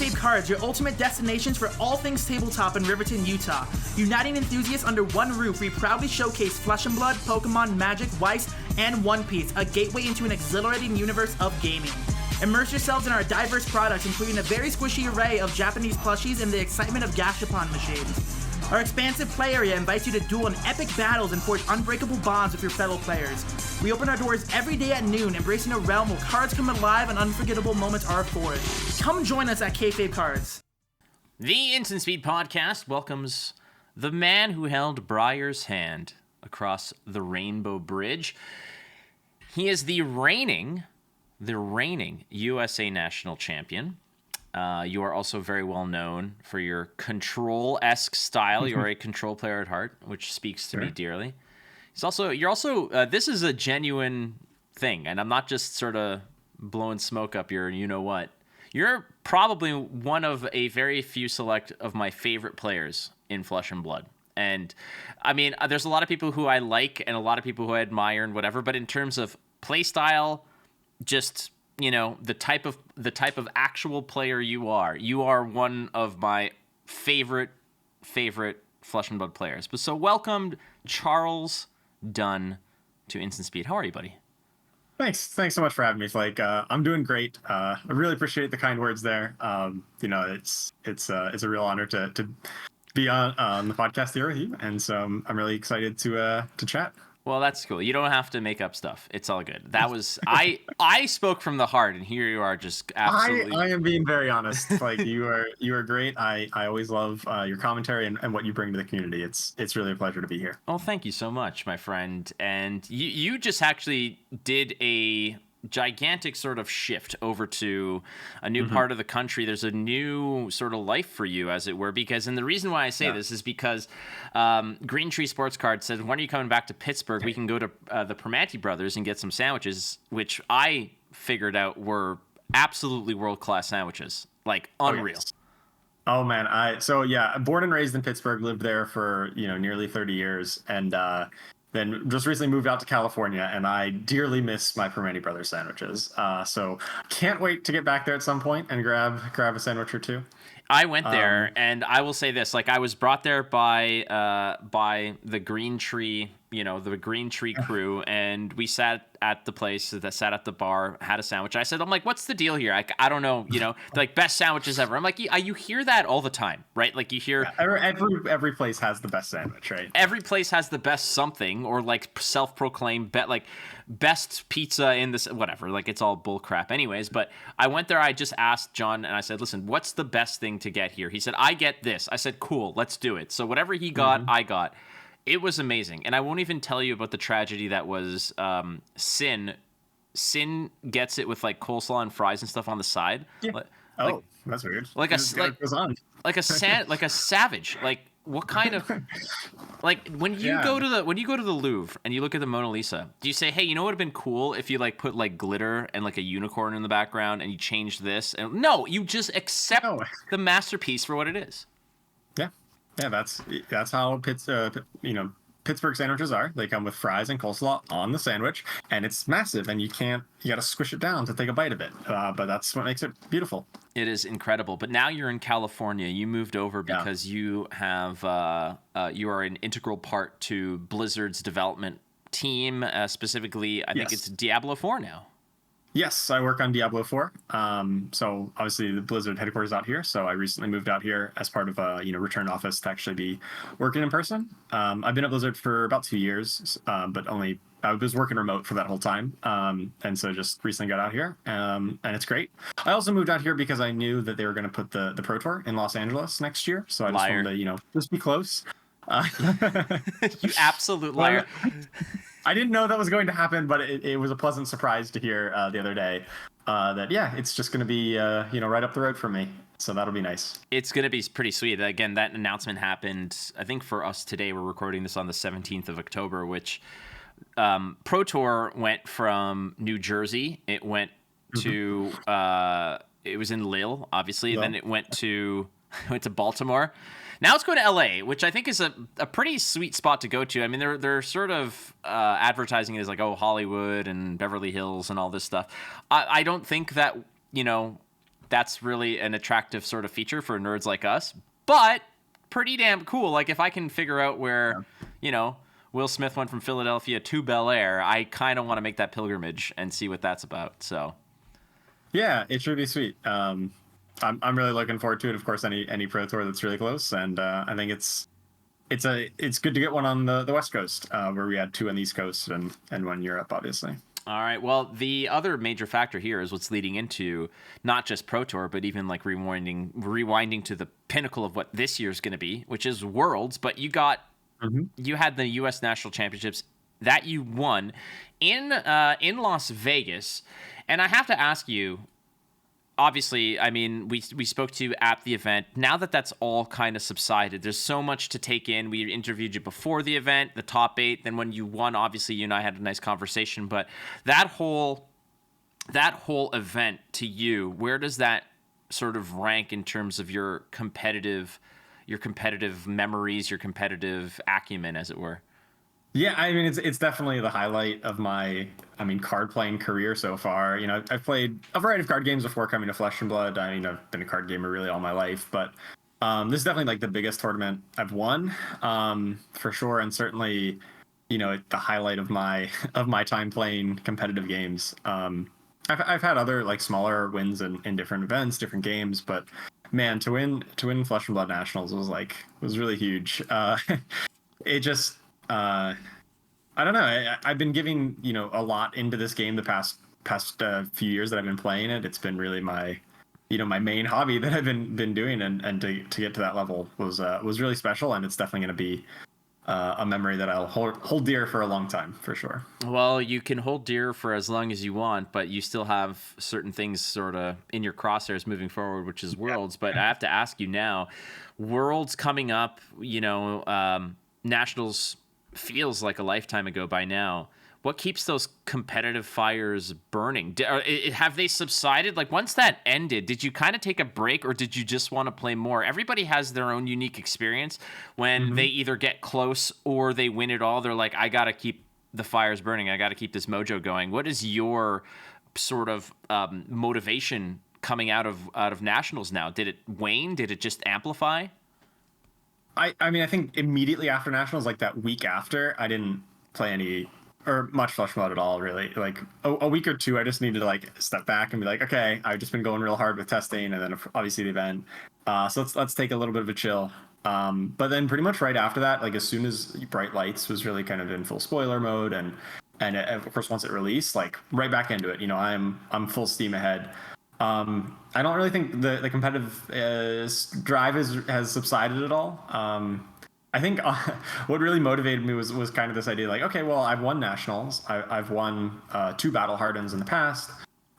Kayfabe Cards, your ultimate destinations for all things tabletop in Riverton, Utah. Uniting enthusiasts under one roof, we proudly showcase Flesh and Blood, Pokemon, Magic, Weiss, and One Piece, a gateway into an exhilarating universe of gaming. Immerse yourselves in our diverse products, including a very squishy array of Japanese plushies and the excitement of Gashapon machines. Our expansive play area invites you to duel in epic battles and forge unbreakable bonds with your fellow players. We open our doors every day at noon, embracing a realm where cards come alive and unforgettable moments are forged. Come join us at Kayfabe Cards. The Instant Speed Podcast welcomes the man who held Briar's hand across the Rainbow Bridge. He is the reigning USA National Champion. You are also very well known for your control-esque style. You're a control player at heart, which speaks to me dearly. You're also, this is a genuine thing, and I'm not just sort of blowing smoke up your you-know-what. You're probably one of a very few select of my favorite players in Flesh and Blood. And, I mean, there's a lot of people who I like and a lot of people who I admire and whatever, but in terms of play style, just... you know, the type of actual player you are one of my favorite Flesh and Blood players. But so welcomed Charles Dunn to Instant Speed. How are you, buddy? Thanks so much for having me. I'm doing great. I really appreciate the kind words there. You know, it's a real honor to be on the podcast here with you, and so I'm really excited to chat. Well, that's cool. You don't have to make up stuff. It's all good. That was I spoke from the heart, and here you are, just absolutely. I am being very honest. Like you are great. I always love your commentary and what you bring to the community. It's really a pleasure to be here. Oh, thank you so much, my friend. And you just actually did a gigantic sort of shift over to a new part of the country. There's a new sort of life for you, as it were, and the reason why I say this is because Green Tree Sports Card said, when are you coming back to Pittsburgh? We can go to the Primanti Brothers and get some sandwiches, which I figured out were absolutely world-class sandwiches, like unreal. Oh man, born and raised in Pittsburgh, lived there for nearly 30 years, and then just recently moved out to California, and I dearly miss my Primanti Brothers sandwiches. So can't wait to get back there at some point and grab a sandwich or two. I went there, and I will say this: like, I was brought there by the Green Tree, the Green Tree crew, and we sat at the place, sat at the bar, had a sandwich. I'm like, what's the deal here? I don't know, like, best sandwiches ever. I'm like, you hear that all the time, right? Like, you hear every place has the best sandwich, right? Every place has the best something, or like self-proclaimed best pizza in this, whatever. Like, it's all bull crap anyways. But I went there, I just asked John, and I said, listen, what's the best thing to get here? He said, I get this. I said, cool, let's do it. So whatever he got, I got. It was amazing. And I won't even tell you about the tragedy that was Sin. Sin gets it with like coleslaw and fries and stuff on the side. Yeah. That's weird. Like a savage. Like, what kind of, like, when you go to the Louvre and you look at the Mona Lisa, do you say, hey, what would have been cool if you like put like glitter and like a unicorn in the background and you changed this? And no, you just accept the masterpiece for what it is. Yeah, that's how Pittsburgh sandwiches are. They come with fries and coleslaw on the sandwich, and it's massive, and you got to squish it down to take a bite of it. But that's what makes it beautiful. It is incredible. But now you're in California. You moved over because you have you are an integral part to Blizzard's development team. Specifically, I think it's Diablo 4 now. Yes, I work on Diablo 4. So obviously the Blizzard headquarters out here. So I recently moved out here as part of a return office to actually be working in person. I've been at Blizzard for about 2 years, but I was working remote for that whole time. And so just recently got out here, and it's great. I also moved out here because I knew that they were going to put the Pro Tour in Los Angeles next year. So I just wanted to just be close. You absolute liar. I didn't know that was going to happen, but it was a pleasant surprise to hear the other day that it's just going to be right up the road from me. So that'll be nice. It's going to be pretty sweet. Again, that announcement happened, I think for us today, we're recording this on the 17th of October, which Pro Tour went from New Jersey. It went to it was in Lille, obviously. Yeah. Then it went to Baltimore. Now it's going to LA, which I think is a pretty sweet spot to go to. I mean, they're sort of advertising it as like, Hollywood and Beverly Hills and all this stuff. I don't think that, that's really an attractive sort of feature for nerds like us, but pretty damn cool. Like if I can figure out where, Will Smith went from Philadelphia to Bel Air, I kind of want to make that pilgrimage and see what that's about. So, yeah, it should be sweet. I'm really looking forward to it. Of course, any pro tour that's really close, and I think it's good to get one on the West Coast, where we had 2 on the East Coast and 1 in Europe, obviously. All right. Well, the other major factor here is what's leading into not just Pro Tour, but even like rewinding to the pinnacle of what this year's going to be, which is Worlds. But you had the U.S. National Championships that you won in Las Vegas, and I have to ask you. Obviously, I mean, we spoke to you at the event. Now that that's all kind of subsided, there's so much to take in. We interviewed you before the event, the top 8. Then when you won, obviously, you and I had a nice conversation. But that whole event to you, where does that sort of rank in terms of your competitive memories, your competitive acumen, as it were? Yeah, I mean, it's definitely the highlight of my, card playing career so far. I've played a variety of card games before coming to Flesh and Blood. I mean, I've been a card gamer really all my life, but this is definitely like the biggest tournament I've won, for sure, and certainly, the highlight of my time playing competitive games. I've had other like smaller wins in different events, different games, but man, to win Flesh and Blood Nationals was really huge. It just I don't know. I've been giving a lot into this game the past few years that I've been playing it. It's been really my my main hobby that I've been doing, and to get to that level was really special, and it's definitely going to be a memory that I'll hold dear for a long time, for sure. Well, you can hold dear for as long as you want, but you still have certain things sort of in your crosshairs moving forward, which is Worlds. But I have to ask you now, Worlds coming up, Nationals feels like a lifetime ago by now. What keeps those competitive fires burning? Have they subsided? Like once that ended, did you kind of take a break, or did you just want to play more? Everybody has their own unique experience when they either get close or they win it all. They're like, I got to keep the fires burning. I got to keep this mojo going. What is your sort of motivation coming out of Nationals now? Did it wane? Did it just amplify? I mean, I think immediately after Nationals, like that week after, I didn't play any or much Flesh Mode at all, really. Like a week or two, I just needed to like step back and be like, okay, I've just been going real hard with testing, and then obviously the event. So let's take a little bit of a chill. But then pretty much right after that, like as soon as Bright Lights was really kind of in full spoiler mode, and of course once it released, like right back into it. I'm full steam ahead. I don't really think the competitive drive has subsided at all. I think what really motivated me was kind of this idea, like, okay, well, I've won Nationals. I've won 2 Battle Hardens in the past.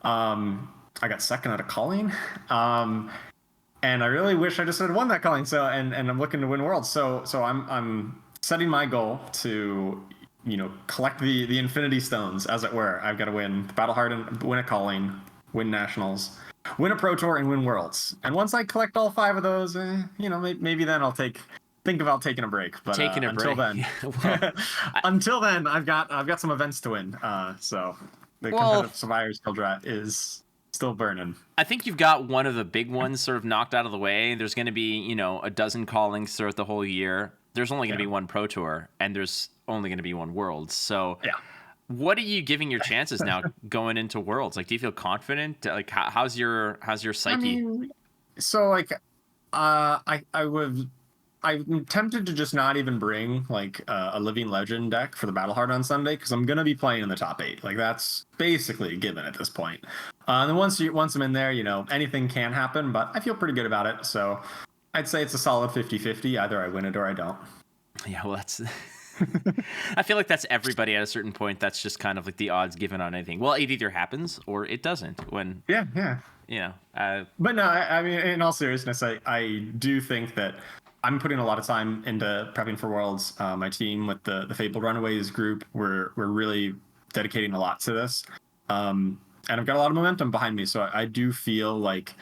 I got second at a calling. And I really wish I just had won that calling. So, and I'm looking to win Worlds. So I'm setting my goal to, collect the Infinity Stones, as it were. I've got to win the Battle Harden, win a calling, win Nationals, win a Pro Tour, and win Worlds. And once I collect all 5 of those, maybe then I'll think about taking a break. But until then, until then, I've got some events to win. So the competitive Survivors Guild is still burning. I think you've got one of the big ones sort of knocked out of the way. There's going to be, a dozen callings throughout the whole year. There's only going to be one Pro Tour, and there's only going to be one Worlds. So yeah. What are you giving your chances now going into Worlds? Like, do you feel confident? Like, how's your psyche? I'm tempted to just not even bring like a Living Legend deck for the Battle Hard on Sunday, because I'm gonna be playing in the top 8. Like that's basically a given at this point. And then once I'm in there, anything can happen, but I feel pretty good about it. So I'd say it's a solid 50-50. Either I win it or I don't. Yeah, well, that's. I feel like that's everybody at a certain point. That's just kind of like the odds given on anything. Well, it either happens or it doesn't. When But no, I mean, in all seriousness, I do think that I'm putting a lot of time into prepping for Worlds. My team with the Fabled Runaways group, we're really dedicating a lot to this, and I've got a lot of momentum behind me. So I do feel like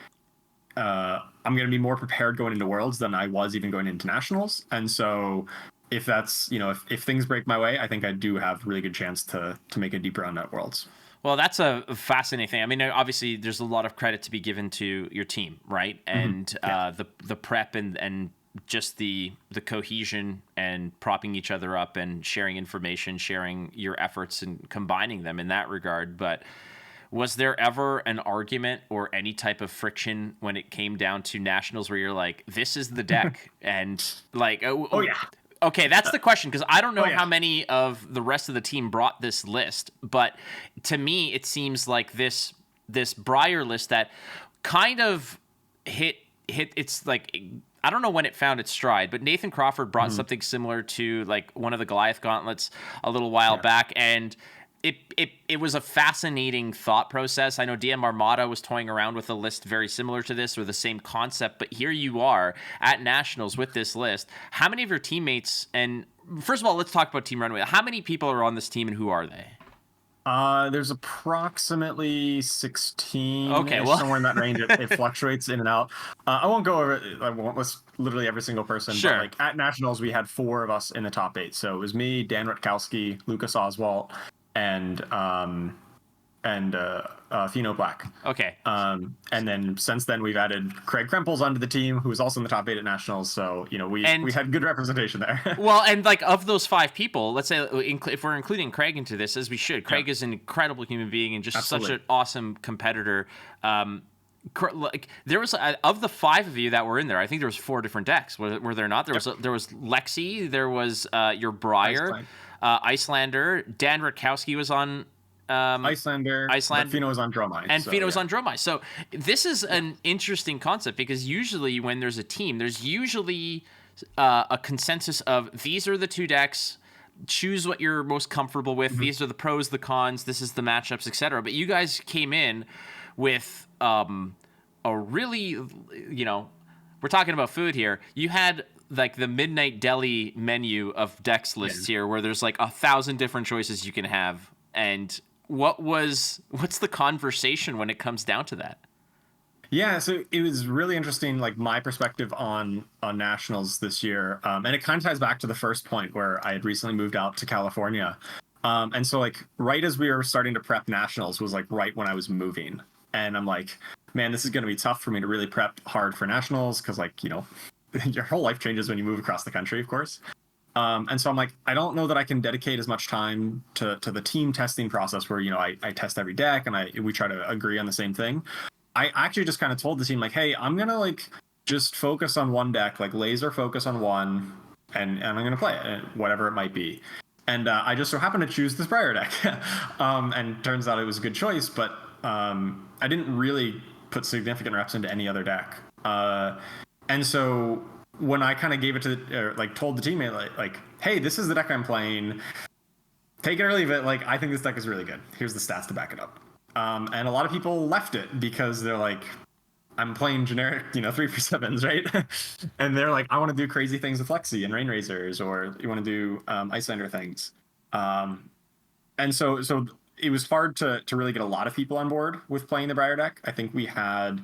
I'm going to be more prepared going into Worlds than I was even going into Nationals. And so if that's if things break my way, I think I do have a really good chance to make a deep run at Worlds. Well, that's a fascinating thing. I mean, obviously, there's a lot of credit to be given to your team, right? And the prep and just the cohesion and propping each other up and sharing information, sharing your efforts and combining them in that regard. But was there ever an argument or any type of friction when it came down to nationals where you're like, this is the deck, and like, Oh yeah. okay, that's the question, because I don't know yeah. how many of the rest of the team brought this list, but to me, it seems like this Briar list that kind of hit. It's like, I don't know when it found its stride, but Nathan Crawford brought something similar to like one of the Goliath gauntlets a little while back, and it was a fascinating thought process. I know DM Armada was toying around with a list very similar to this or the same concept, but here you are at Nationals with this list. How many of your teammates, and first of all, let's talk about Team Runway. How many people are on this team and who are they? There's approximately 16. Okay, well, somewhere in that range. It fluctuates in and out. I won't go over. I won't list literally every single person. Sure. But like at Nationals, we had 4 of us in the top 8. So it was me, Dan Rutkowski, Lucas Oswalt, and Fino Black. Okay. And then since then we've added Craig Krempels onto the team, who was also in the top 8 at Nationals. So we had good representation there. Well, and like of those 5 people, let's say if we're including Craig into this, as we should, Craig is an incredible human being and just such an awesome competitor. Like there was of the 5 of you that were in there, I think there was 4 different decks. Were there not? There was Lexi, there was your Briar, Icelander, Dan Rutkowski was on. Icelander, but Fino was on Dromai. And Fino was on Dromai. So this is an interesting concept, because usually when there's a team, there's usually a consensus of these are the 2 decks, choose what you're most comfortable with, these are the pros, the cons, this is the matchups, etc. But you guys came in with a really, we're talking about food here. You had like the midnight deli menu of decks lists here, where there's like 1,000 different choices you can have. And what's the conversation when it comes down to that? Yeah, so it was really interesting, like my perspective on Nationals this year, and it kind of ties back to the first point where I had recently moved out to California, and so like right as we were starting to prep Nationals was like right when I was moving, and I'm like, man, this is going to be tough for me to really prep hard for Nationals, because like your whole life changes when you move across the country, of course. And so I'm like, I don't know that I can dedicate as much time to the team testing process where, I test every deck and we try to agree on the same thing. I actually just kind of told the team like, hey, I'm going to like just focus on one deck, like laser focus on one, and I'm going to play it, whatever it might be. And I just so happened to choose this Briar deck. And turns out it was a good choice, but I didn't really put significant reps into any other deck. And so when I kind of gave it to told the teammate like, hey, this is the deck I'm playing, take it or leave it. Like, I think this deck is really good. Here's the stats to back it up. And a lot of people left it because they're like, I'm playing generic, 3/7s, right? And they're like, I want to do crazy things with Lexi and Rain Razors, or you want to do Icelander things. And so it was hard to really get a lot of people on board with playing the Briar deck. I think we had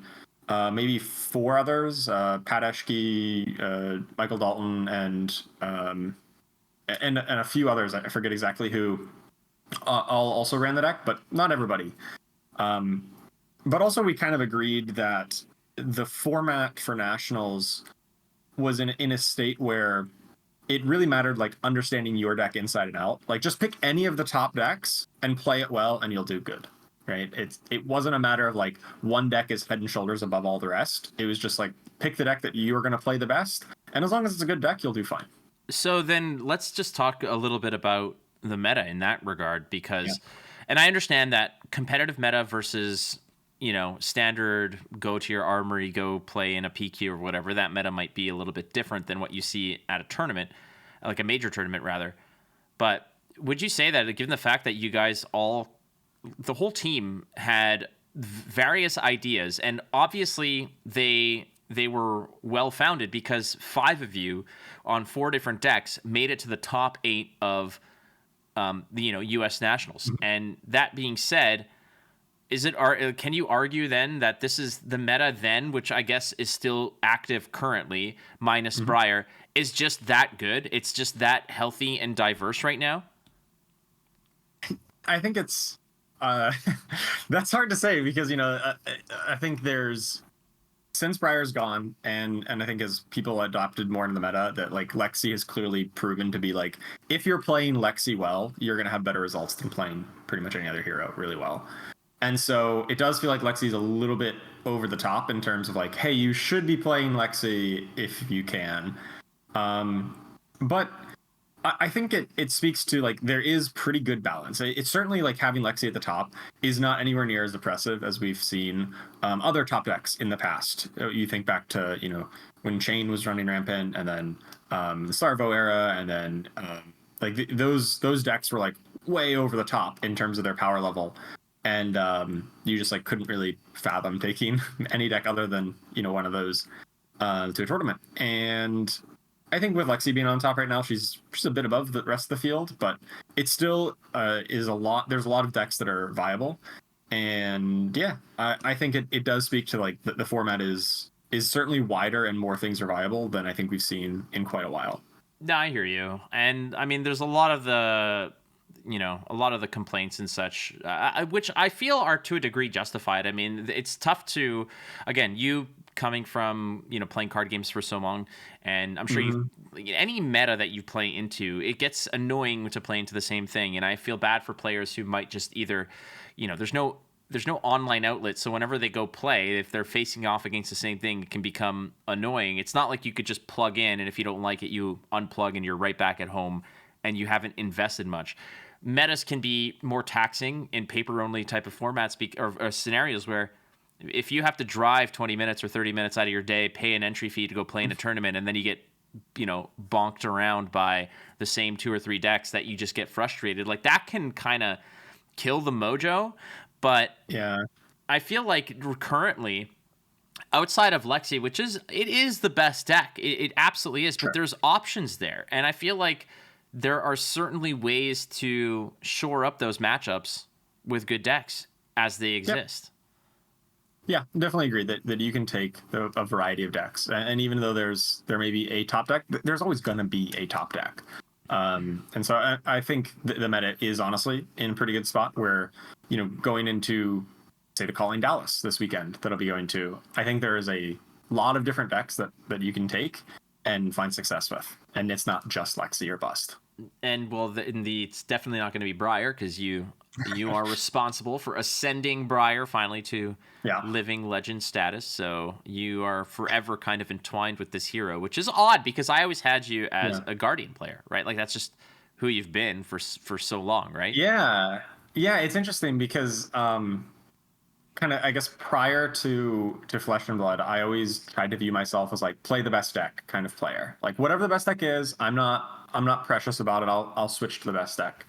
maybe 4 others, Pat Eschke, Michael Dalton, and a few others. I forget exactly who all also ran the deck, but not everybody. But also we kind of agreed that the format for Nationals was in a state where it really mattered, like understanding your deck inside and out. Like just pick any of the top decks and play it well and you'll do good. Right? It wasn't a matter of like one deck is head and shoulders above all the rest. It was just like pick the deck that you're going to play the best, and as long as it's a good deck, you'll do fine. So then let's just talk a little bit about the meta in that regard, because, and I understand that competitive meta versus standard go to your armory, go play in a PQ or whatever, that meta might be a little bit different than what you see at a tournament, like a major tournament rather. But would you say that, given the fact that you guys the whole team had various ideas, and obviously they were well founded, because 5 of you on 4 different decks made it to the top 8 of the U.S. Nationals. Mm-hmm. And that being said, can you argue then that this is the meta then, which I guess is still active currently, minus Briar, is just that good? It's just that healthy and diverse right now? I think it's that's hard to say because I think there's since Briar's gone, and I think as people adopted more into the meta, that like Lexi has clearly proven to be like, if you're playing Lexi well, you're gonna have better results than playing pretty much any other hero really well. And so it does feel like Lexi's a little bit over the top in terms of like, hey, you should be playing Lexi if you can. But I think it speaks to like there is pretty good balance. It's certainly like having Lexi at the top is not anywhere near as oppressive as we've seen other top decks in the past. You think back to when Chain was running rampant, and then the Sarvo era, and then those decks were like way over the top in terms of their power level, and you just like couldn't really fathom taking any deck other than one of those to a tournament. And I think with Lexi being on top right now, she's just a bit above the rest of the field, but it still is a lot. There's a lot of decks that are viable, and yeah, I think it does speak to like the format is certainly wider and more things are viable than I think we've seen in quite a while. No, I hear you, and I mean, there's a lot of the complaints and such, which I feel are to a degree justified. I mean, it's tough to, again, you coming from playing card games for so long, and I'm sure any meta that you play into, it gets annoying to play into the same thing. And I feel bad for players who might just either, there's no online outlet, so whenever they go play, if they're facing off against the same thing, it can become annoying. It's not like you could just plug in, and if you don't like it, you unplug and you're right back at home, and you haven't invested much. Metas can be more taxing in paper-only type of formats or scenarios where if you have to drive 20 minutes or 30 minutes out of your day, pay an entry fee to go play in a tournament, and then you get bonked around by the same 2 or 3 decks that you just get frustrated, like that can kind of kill the mojo. But yeah, I feel like currently, outside of Lexi, it is the best deck, it absolutely is, but there's options there, and I feel like there are certainly ways to shore up those matchups with good decks as they exist. Yeah, definitely agree that you can take a variety of decks, and even though there may be a top deck, there's always going to be a top deck. And so I think the meta is honestly in a pretty good spot where, going into, say, the Calling Dallas this weekend that I'll be going to, I think there is a lot of different decks that you can take and find success with. And it's not just Lexi or bust. And well, it's definitely not going to be Briar, because you are responsible for ascending Briar finally to living legend status. So you are forever kind of entwined with this hero, which is odd because I always had you as a Guardian player, right? Like that's just who you've been for so long, right? Yeah. It's interesting because kind of, I guess, prior to Flesh and Blood, I always tried to view myself as like play the best deck kind of player. Like whatever the best deck is, I'm not precious about it. I'll switch to the best deck.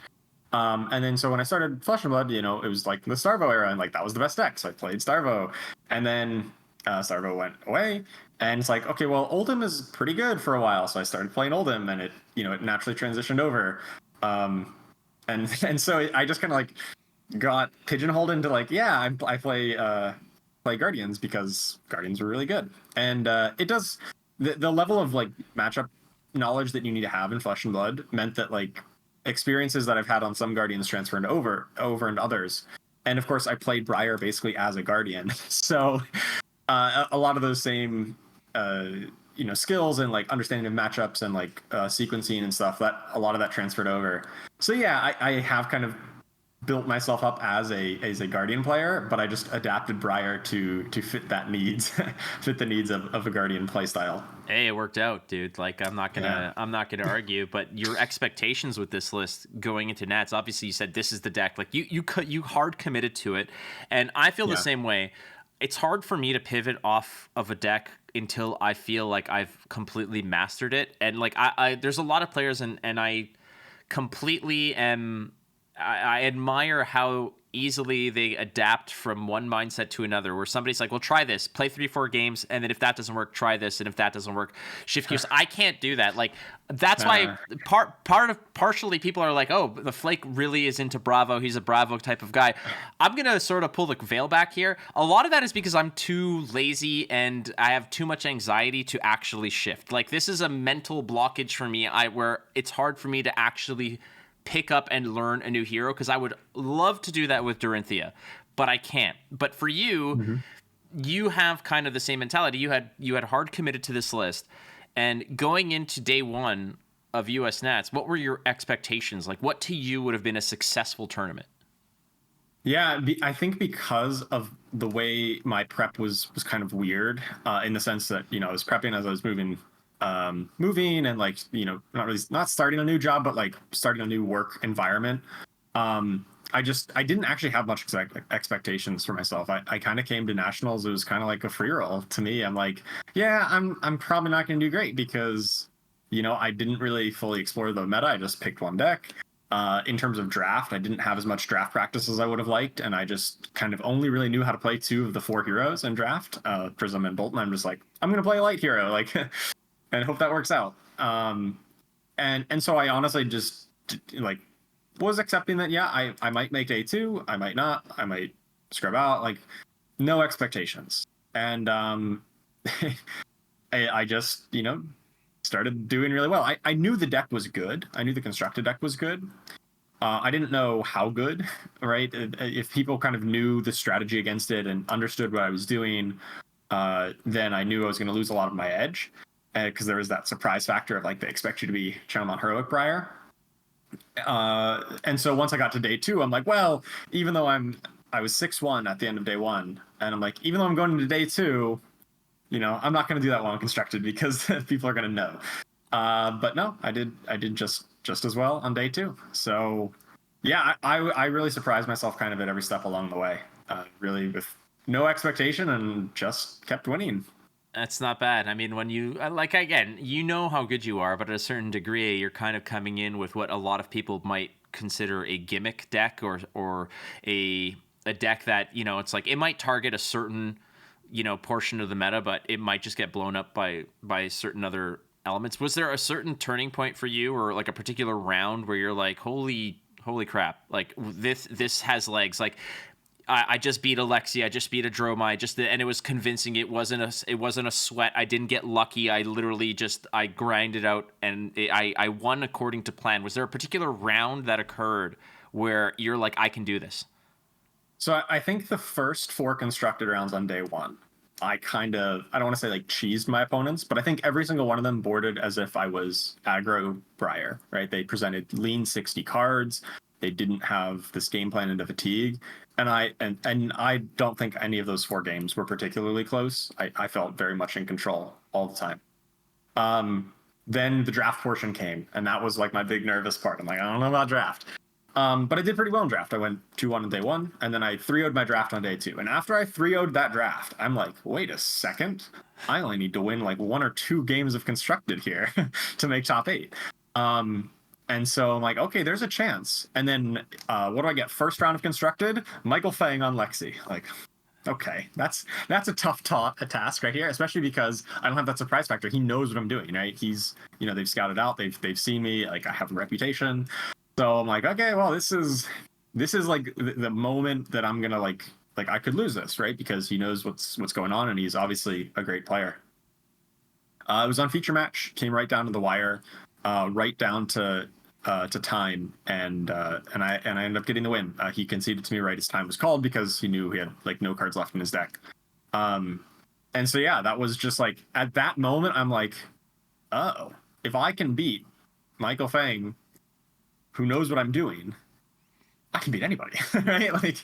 And then so when I started Flesh and Blood, it was like the Starvo era, and like that was the best deck, so I played Starvo. And then Starvo went away, and it's like, okay, well, Oldhim is pretty good for a while, so I started playing Oldhim, and it naturally transitioned over. And so I just kind of like got pigeonholed into like, I play Guardians because Guardians are really good, and it does the level of like matchup knowledge that you need to have in Flesh and Blood meant that like experiences that I've had on some Guardians transferred over into others. And of course I played Briar basically as a Guardian. So a lot of those same skills and like understanding of matchups and like sequencing and stuff, that a lot of that transferred over. So yeah, I have kind of built myself up as a Guardian player, but I just adapted Briar to fit that needs fit the needs of a Guardian playstyle. Hey, it worked out, dude. Like I'm not gonna argue, but your expectations with this list going into Nats, obviously you said this is the deck. Like you hard committed to it, and I feel the same way. It's hard for me to pivot off of a deck until I feel like I've completely mastered it. And like I there's a lot of players and I completely am. I admire how easily they adapt from one mindset to another, where somebody's like, well, try this, play 3-4 games, and then if that doesn't work, try this, and if that doesn't work, shift gears. I can't do that. Like that's why partially people are like, oh, the Flake really is into Bravo, he's a Bravo type of guy. I'm gonna sort of pull the veil back here. A lot of that is because I'm too lazy and I have too much anxiety to actually shift. Like this is a mental blockage for me where it's hard for me to actually pick up and learn a new hero, because I would love to do that with Dorinthia, but I can't. But for you, you have kind of the same mentality. You had hard committed to this list, and going into day one of US Nats, what were your expectations? Like, what to you would have been a successful tournament? Yeah, I think because of the way my prep was kind of weird, in the sense that, you know, I was prepping as I was moving and, like, you know, not starting a new job, but like starting a new work environment. I didn't actually have much expectations for myself. I kind of came to nationals. It was kind of like a free roll to me. I'm like, yeah, I'm probably not going to do great because, you know, I didn't really fully explore the meta. I just picked one deck. In terms of draft, I didn't have as much draft practice as I would have liked, and I just kind of only really knew how to play 2 of the 4 heroes in draft, Prism and Bolton. I'm just like, I'm going to play a light hero, like, and hope that works out. And so I honestly just, like, was accepting that, yeah, I might make day 2, I might not, I might scrub out, like, no expectations. And I just, you know, started doing really well. I knew the deck was good. I knew the constructed deck was good. I didn't know how good, right? If people kind of knew the strategy against it and understood what I was doing, then I knew I was going to lose a lot of my edge, because there was that surprise factor of, like, they expect you to be Channel Heroic Briar. And so once I got to day 2, I'm like, well, even though I was 6-1 at the end of day 1, and I'm like, even though I'm going into day 2, you know, I'm not going to do that well in constructed because people are going to know. But no, I did just as well on day 2. So yeah, I really surprised myself kind of at every step along the way, really with no expectation, and just kept winning. That's not bad. I mean, when you, like, again, you know how good you are, but at a certain degree, you're kind of coming in with what a lot of people might consider a gimmick deck, or a deck that, you know, it's like, it might target a certain, you know, portion of the meta, but it might just get blown up by certain other elements. Was there a certain turning point for you, or like a particular round where you're like, holy crap, like, this has legs? Like, I just beat Alexi, I just beat a Dromai, and it was convincing. It wasn't a sweat. I didn't get lucky. I literally I grinded out, and I won according to plan. Was there a particular round that occurred where you're like, I can do this? So I think the first 4 constructed rounds on day 1, I don't want to say like cheesed my opponents, but I think every single one of them boarded as if I was aggro Briar, right? They presented lean 60 cards. They didn't have this game plan into fatigue. And I don't think any of those 4 games were particularly close. I felt very much in control all the time. Then the draft portion came, and that was like my big nervous part. I'm like, I don't know about draft. But I did pretty well in draft. I went 2-1 on day 1, and then I 3-0'd my draft on day 2. And after I 3-0'd that draft, I'm like, wait a second. I only need to win like 1 or 2 games of constructed here to make top 8. And so I'm like, okay, there's a chance. And then what do I get? First round of constructed, Michael Fang on Lexi. Like, okay, that's a tough task right here, especially because I don't have that surprise factor. He knows what I'm doing, right? He's, you know, they've scouted out, they've seen me, like, I have a reputation. So I'm like, okay, well, this is like the moment that I'm gonna like I could lose this, right? Because he knows what's going on, and he's obviously a great player. It was on feature match, came right down to the wire, right down to time, and I ended up getting the win. He conceded to me right as time was called because he knew he had like no cards left in his deck. And so yeah, that was just like, at that moment, I'm like, oh, if I can beat Michael Fang, who knows what I'm doing, I can beat anybody, right? Like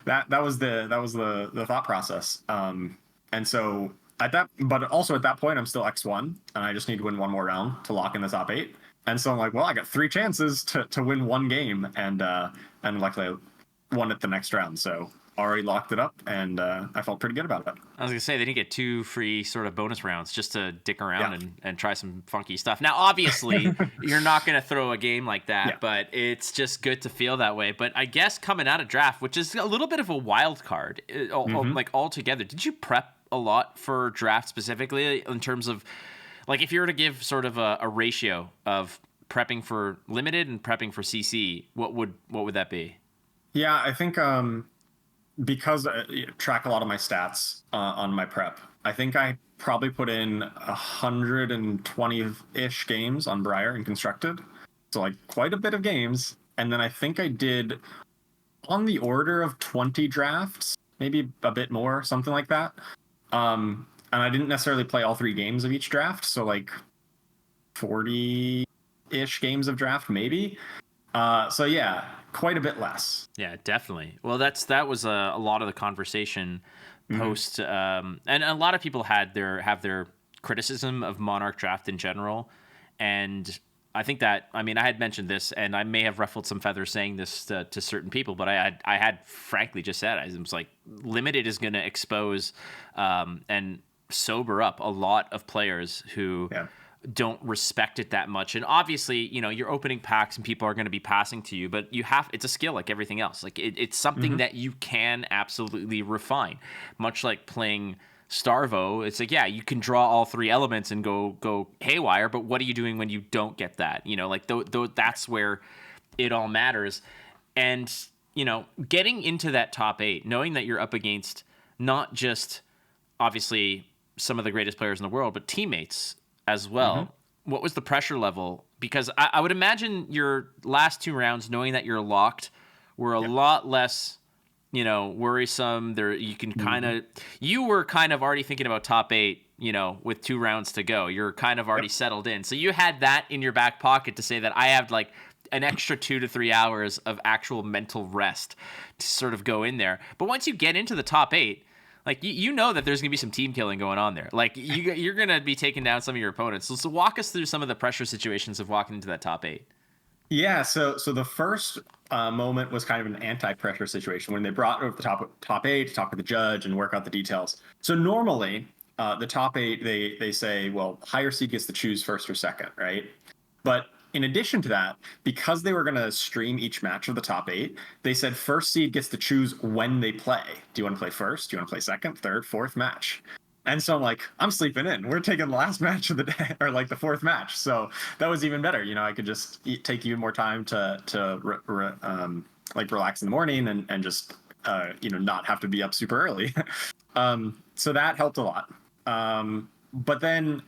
that was the thought process. And so but also at that point, I'm still X1, and I just need to win 1 more round to lock in the top 8. And so I'm like, well, I got 3 chances to win 1 game, and luckily I won it the next round. So already locked it up, and I felt pretty good about it. I was gonna say, they didn't get 2 free sort of bonus rounds just to dick around and try some funky stuff. Now, obviously, you're not gonna throw a game like that, but it's just good to feel that way. But I guess coming out of draft, which is a little bit of a wild card, like altogether, did you prep a lot for draft specifically in terms of, like, if you were to give sort of a ratio of prepping for limited and prepping for CC, what would that be? Yeah, I think because I track a lot of my stats on my prep, I think I probably put in 120-ish games on Briar and constructed. So like quite a bit of games. and then I think I did on the order of 20 drafts, maybe a bit more, something like that. And I didn't necessarily play all 3 games of each draft, so like 40-ish games of draft, maybe. So yeah, quite a bit less. Yeah, definitely. Well, that was a lot of the conversation post, and a lot of people have their criticism of Monarch Draft in general, and I think that, I mean, I had mentioned this, and I may have ruffled some feathers saying this to certain people, but I had frankly just said, I was like, Limited is going to expose and sober up a lot of players who don't respect it that much. And obviously, you're opening packs and people are going to be passing to you, but it's a skill like everything else. Like it's something that you can absolutely refine, much like playing Starvo. It's like, yeah, you can draw all 3 elements and go haywire, but what are you doing when you don't get that? That's where it all matters. And, getting into that top 8, knowing that you're up against not just obviously some of the greatest players in the world, but teammates as well. What was the pressure level? Because I would imagine your last 2 rounds, knowing that you're locked, were a lot less, worrisome. There, you can you were kind of already thinking about top 8, with 2 rounds to go. You're kind of already settled in. So you had that in your back pocket to say that I have like an extra 2 to 3 hours of actual mental rest to sort of go in there. But once you get into the top 8, like, you know that there's going to be some team killing going on there. Like, you're going to be taking down some of your opponents. So walk us through some of the pressure situations of walking into that top 8. Yeah, so the first moment was kind of an anti-pressure situation when they brought over the top 8 to talk with the judge and work out the details. So normally, the top 8, they say, well, higher seed gets to choose first or second, right? But in addition to that, because they were going to stream each match of the top 8, they said first seed gets to choose when they play. Do you want to play first? Do you want to play second, third, fourth match? And so I'm like, I'm sleeping in. We're taking the last match of the day, or like the 4th match. So that was even better. I could just take even more time to relax in the morning and just not have to be up super early. So that helped a lot. But then,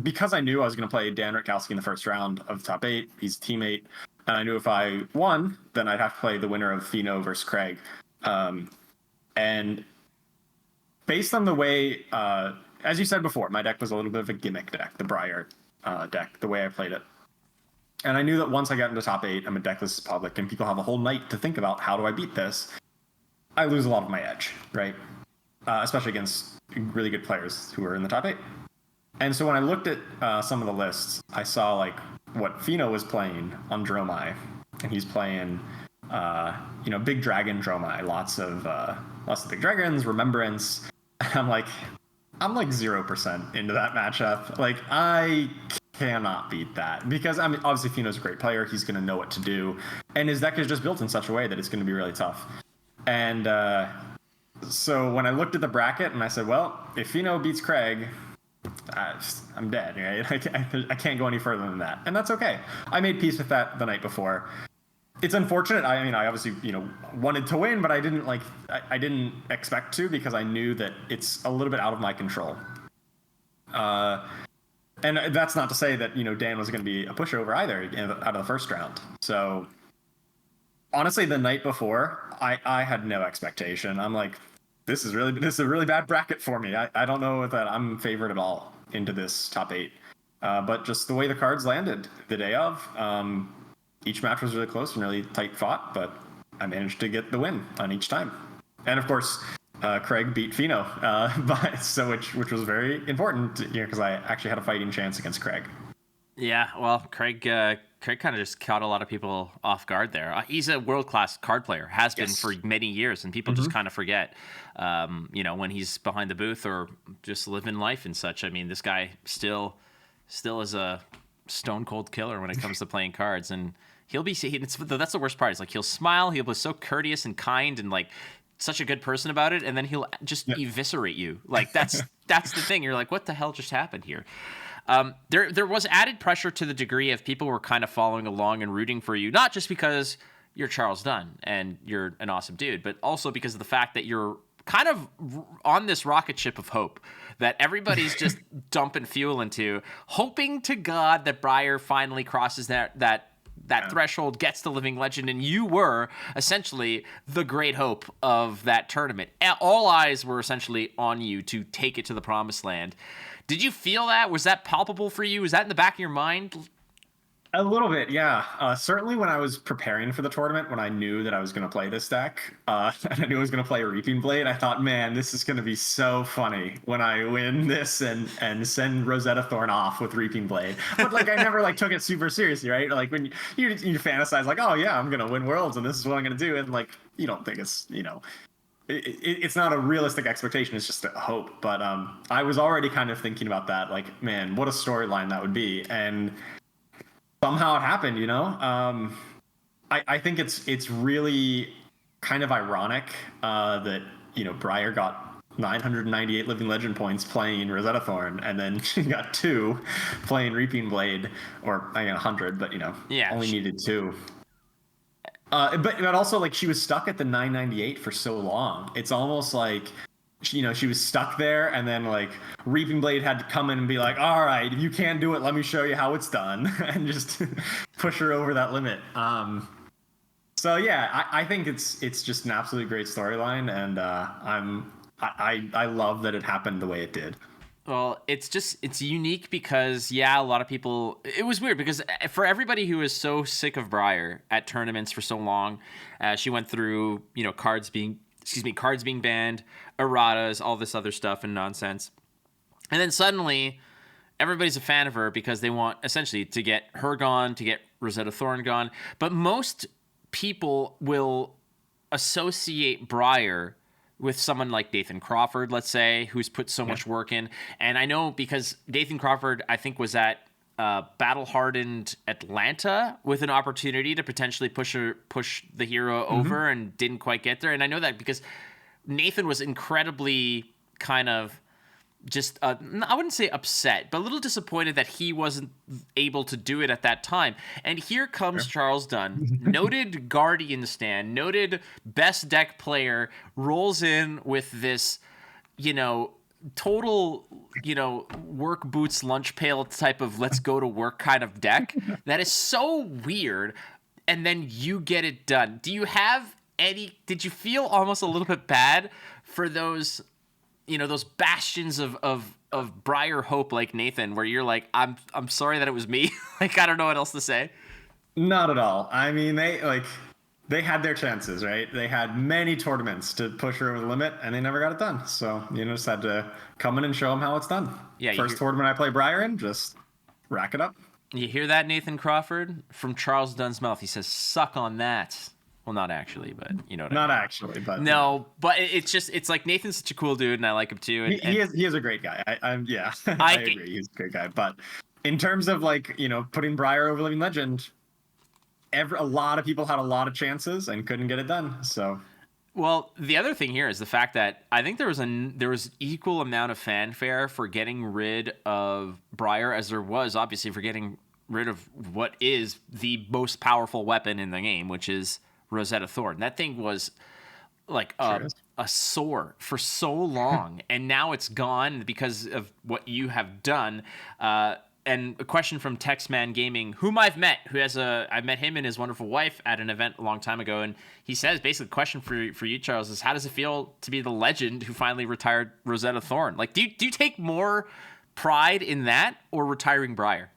because I knew I was going to play Dan Rutkowski in the first round of the top 8, he's a teammate, and I knew if I won, then I'd have to play the winner of Fino versus Craig. And based on the way, as you said before, my deck was a little bit of a gimmick deck, the Briar deck, the way I played it. And I knew that once I got into top 8, I'm a deckless public, and people have a whole night to think about how do I beat this. I lose a lot of my edge, right? Especially against really good players who are in the top 8. And so when I looked at some of the lists, I saw like what Fino was playing on Dromai, and he's playing, big dragon Dromai, lots of big dragons, Remembrance. And I'm like 0% into that matchup. Like, I cannot beat that because obviously Fino's a great player. He's going to know what to do, and his deck is just built in such a way that it's going to be really tough. And so when I looked at the bracket and I said, well, if Fino beats Craig, I'm dead, right? I can't go any further than that. And that's okay. I made peace with that the night before. It's unfortunate. I obviously, wanted to win, but I didn't expect to because I knew that it's a little bit out of my control. And that's not to say that, Dan was going to be a pushover either out of the first round. So honestly, the night before, I had no expectation. I'm like, this is a really bad bracket for me. I don't know that I'm favored at all into this top 8. But just the way the cards landed the day of, each match was really close and really tight fought, but I managed to get the win on each time. And of course, Craig beat Fino, which was very important, because I actually had a fighting chance against Craig. Yeah, well, Craig kind of just caught a lot of people off guard there. He's a world-class card player, has been for many years, and people just kind of forget, when he's behind the booth or just living life and such. I mean, this guy still is a stone-cold killer when it comes to playing cards, and that's the worst part. Is like he'll smile, he'll be so courteous and kind and like such a good person about it, and then he'll just eviscerate you. Like that's the thing. You're like, what the hell just happened here? There was added pressure to the degree of people were kind of following along and rooting for you, not just because you're Charles Dunn and you're an awesome dude, but also because of the fact that you're kind of on this rocket ship of hope that everybody's just dumping fuel into, hoping to God that Briar finally crosses that that threshold, gets the Living Legend, and you were essentially the great hope of that tournament. All eyes were essentially on you to take it to the promised land. Did you feel that? Was that palpable for you? Was that in the back of your mind? A little bit, yeah. Certainly when I was preparing for the tournament, when I knew that I was going to play this deck, and I knew I was going to play Reaping Blade, I thought, man, this is going to be so funny when I win this and send Rosetta Thorn off with Reaping Blade. But like, I never like took it super seriously, right? Like when you fantasize like, oh yeah, I'm going to win Worlds and this is what I'm going to do, and like you don't think it's it's not a realistic expectation. It's just a hope. But I was already kind of thinking about that, like, man, what a storyline that would be, and somehow it happened, I think it's really kind of ironic that, Briar got 998 Living Legend points playing Rosetta Thorn, and then she got 2 playing Reaping Blade, or 100, but, only needed 2. But also, like, she was stuck at the 998 for so long. It's almost like, she was stuck there, and then like Reaping Blade had to come in and be like, all right, if you can't do it, let me show you how it's done, and just push her over that limit. So yeah, I think it's just an absolutely great storyline, and I love that it happened the way it did. Well, it's unique because, a lot of people, it was weird because for everybody who is so sick of Briar at tournaments for so long, she went through, cards being banned, erratas, all this other stuff and nonsense. And then suddenly everybody's a fan of her because they want essentially to get her gone, to get Rosetta Thorn gone. But most people will associate Briar with someone like Nathan Crawford, let's say, who's put so much work in. And I know because Nathan Crawford, I think, was at battle-hardened Atlanta with an opportunity to potentially push the hero over and didn't quite get there. And I know that because Nathan was incredibly kind of just, I wouldn't say upset, but a little disappointed that he wasn't able to do it at that time. And here comes Charles Dunn, noted Guardian stand, noted best deck player, rolls in with this, total, work boots, lunch pail type of let's go to work kind of deck that is so weird. And then you get it done. Do you have did you feel almost a little bit bad for those, those bastions of Briar hope like Nathan, where you're like, I'm sorry that it was me. Like, I don't know what else to say. Not at all. I mean, they had their chances, right? They had many tournaments to push her over the limit, and they never got it done. So, just had to come in and show them how it's done. Yeah. First tournament I play Briar in, just rack it up. You hear that, Nathan Crawford? From Charles Dunn's mouth. He says, suck on that. Well, not actually, but you know what I mean. Not actually, but... No, but it's like Nathan's such a cool dude, and I like him too. And, he is a great guy. I agree. He's a great guy. But in terms of, like, putting Briar over Living Legend... a lot of people had a lot of chances and couldn't get it done. So, well, the other thing here is the fact that I think there was equal amount of fanfare for getting rid of Briar as there was obviously for getting rid of what is the most powerful weapon in the game, which is Rosetta Thorn. That thing was like a sore for so long, and now it's gone because of what you have done. And a question from Texman Gaming, whom I've met, I met him and his wonderful wife at an event a long time ago, and he says basically the question for you, Charles, is how does it feel to be the legend who finally retired Rosetta Thorn? Like, do you take more pride in that or retiring Briar?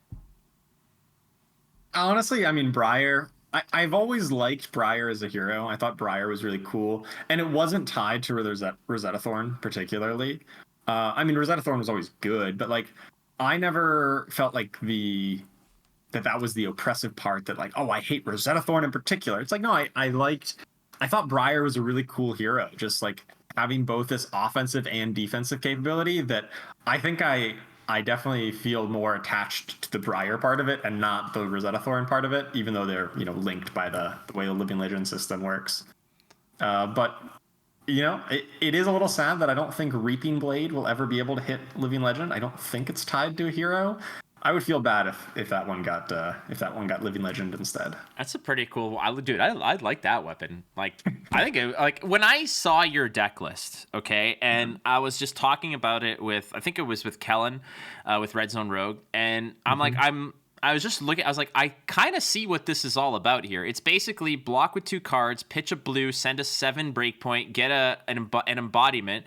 Honestly, I mean, Briar, I've always liked Briar as a hero. I thought Briar was really cool, and it wasn't tied to Rosetta Thorn particularly. I mean, Rosetta Thorn was always good, but like, I never felt like that was the oppressive part, that like, oh, I hate Rosetta Thorn in particular. It's like, no, I thought Briar was a really cool hero, just like having both this offensive and defensive capability that I think I definitely feel more attached to the Briar part of it and not the Rosetta Thorn part of it, even though they're, linked by the way the Living Legend system works. But it is a little sad that I don't think Reaping Blade will ever be able to hit Living Legend. I don't think it's tied to a hero. I would feel bad if that one got Living Legend instead. That's a pretty cool. I like that weapon. Like, I think like when I saw your deck list, okay, and I was just talking about it with, I think it was with Kellen, with Red Zone Rogue, and I'm like, I was just looking. I was like, I kind of see what this is all about here. It's basically block with 2 cards, pitch a blue, send a 7 breakpoint, get an embodiment,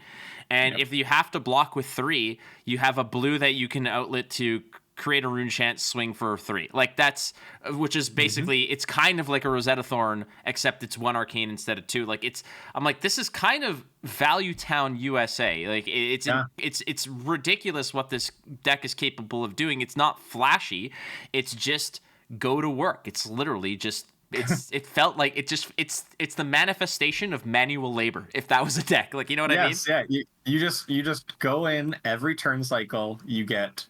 and if you have to block with 3, you have a blue that you can outlet to create a rune chant, swing for 3. Like that's, which is basically, it's kind of like a Rosetta Thorn, except it's 1 arcane instead of 2. Like I'm like, this is kind of Value Town USA. Like it's ridiculous what this deck is capable of doing. It's not flashy. It's just go to work. It's literally just, it felt like it's the manifestation of manual labor. If that was a deck, like, you know what I mean? Yeah. You just go in every turn cycle, you get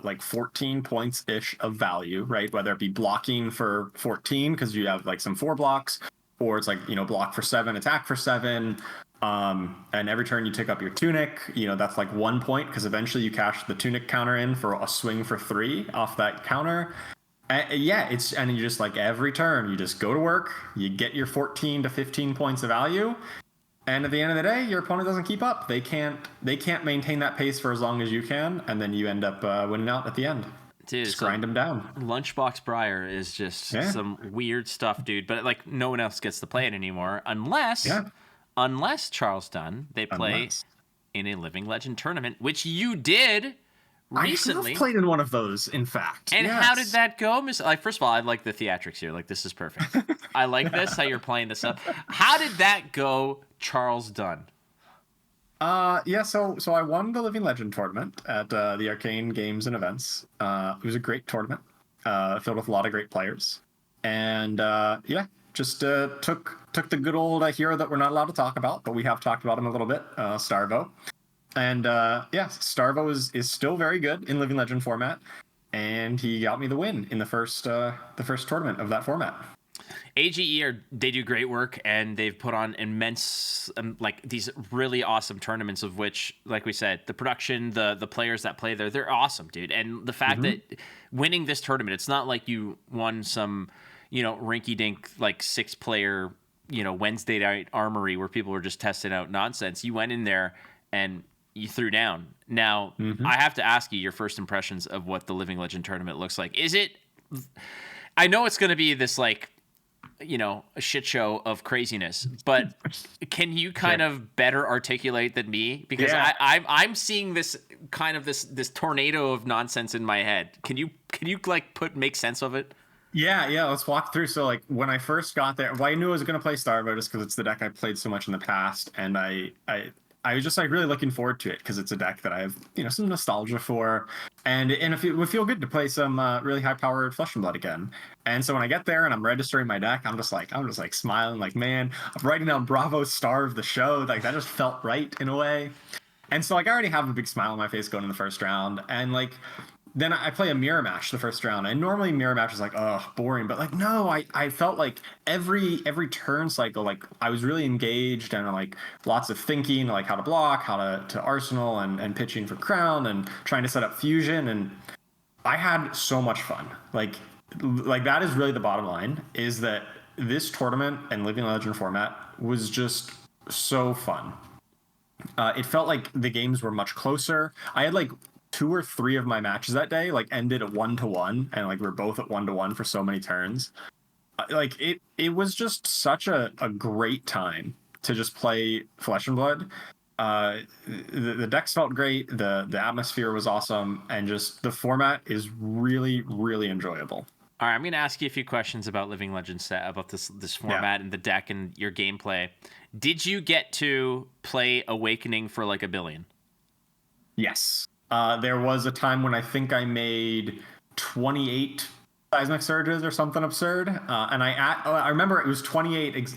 like 14 points ish of value, right? Whether it be blocking for 14 because you have like some 4 blocks, or it's like, block for 7, attack for 7. And every turn you take up your tunic, that's like 1 point because eventually you cash the tunic counter in for a swing for 3 off that counter. And you just like every turn you just go to work, you get your 14 to 15 points of value. And at the end of the day, your opponent doesn't keep up. They can't maintain that pace for as long as you can, and then you end up winning out at the end. Dude, just grind them down. Lunchbox Briar is just some weird stuff, dude. But like no one else gets to play it anymore unless Charles Dunn, they play in a Living Legend tournament, which you did recently. I have played in one of those, in fact. And how did that go, Miss? Like, first of all, I like the theatrics here. Like, this is perfect. I like this, how you're playing this up. How did that go, Charles Dunn? So I won the Living Legend tournament at the Arcane Games and Events. It was a great tournament, filled with a lot of great players. And just took the good old hero that we're not allowed to talk about, but we have talked about him a little bit, Starvo. And Starvo is still very good in Living Legend format, and he got me the win in the first tournament of that format. AGE they do great work, and they've put on immense like these really awesome tournaments, of which, like we said, the production, the players that play there, they're awesome, dude. And the fact that winning this tournament, it's not like you won some rinky dink like 6-player Wednesday night armory where people were just testing out nonsense. You went in there and you threw down. Now, I have to ask you your first impressions of what the Living Legend tournament looks like. Is it... I know it's going to be this, like, a shit show of craziness, but can you kind of better articulate than me? Because I'm seeing this kind of this tornado of nonsense in my head. Can you make sense of it? Yeah, let's walk through. So, like, when I first got there, I knew I was going to play Starvo just because it's the deck I played so much in the past, and I was just like really looking forward to it because it's a deck that I have, some nostalgia for, and it would feel good to play some really high powered Flesh and Blood again. And so when I get there and I'm registering my deck, I'm just like smiling, like, man, I'm writing down Bravo star of the show. Like, that just felt right in a way. And so, like, I already have a big smile on my face going in the first round, and like, then I play a mirror match the first round. And normally mirror match is like, boring. But like, no, I felt like every turn cycle, like I was really engaged and like lots of thinking, like how to block, how to arsenal and pitching for crown and trying to set up fusion. And I had so much fun. Like that is really the bottom line, is that this tournament and Living Legend format was just so fun. It felt like the games were much closer. I had like 2 or 3 of my matches that day like ended at 1-1, and like we're both at 1-1 for so many turns. Like it was just such a great time to just play Flesh and Blood. The decks felt great, the atmosphere was awesome, and just the format is really, really enjoyable. All right, I'm going to ask you a few questions about Living Legends set, about this format and the deck and your gameplay. Did you get to play Awakening for like a billion? Yes. There was a time when I think I made 28 seismic surges or something absurd. And I remember it was 28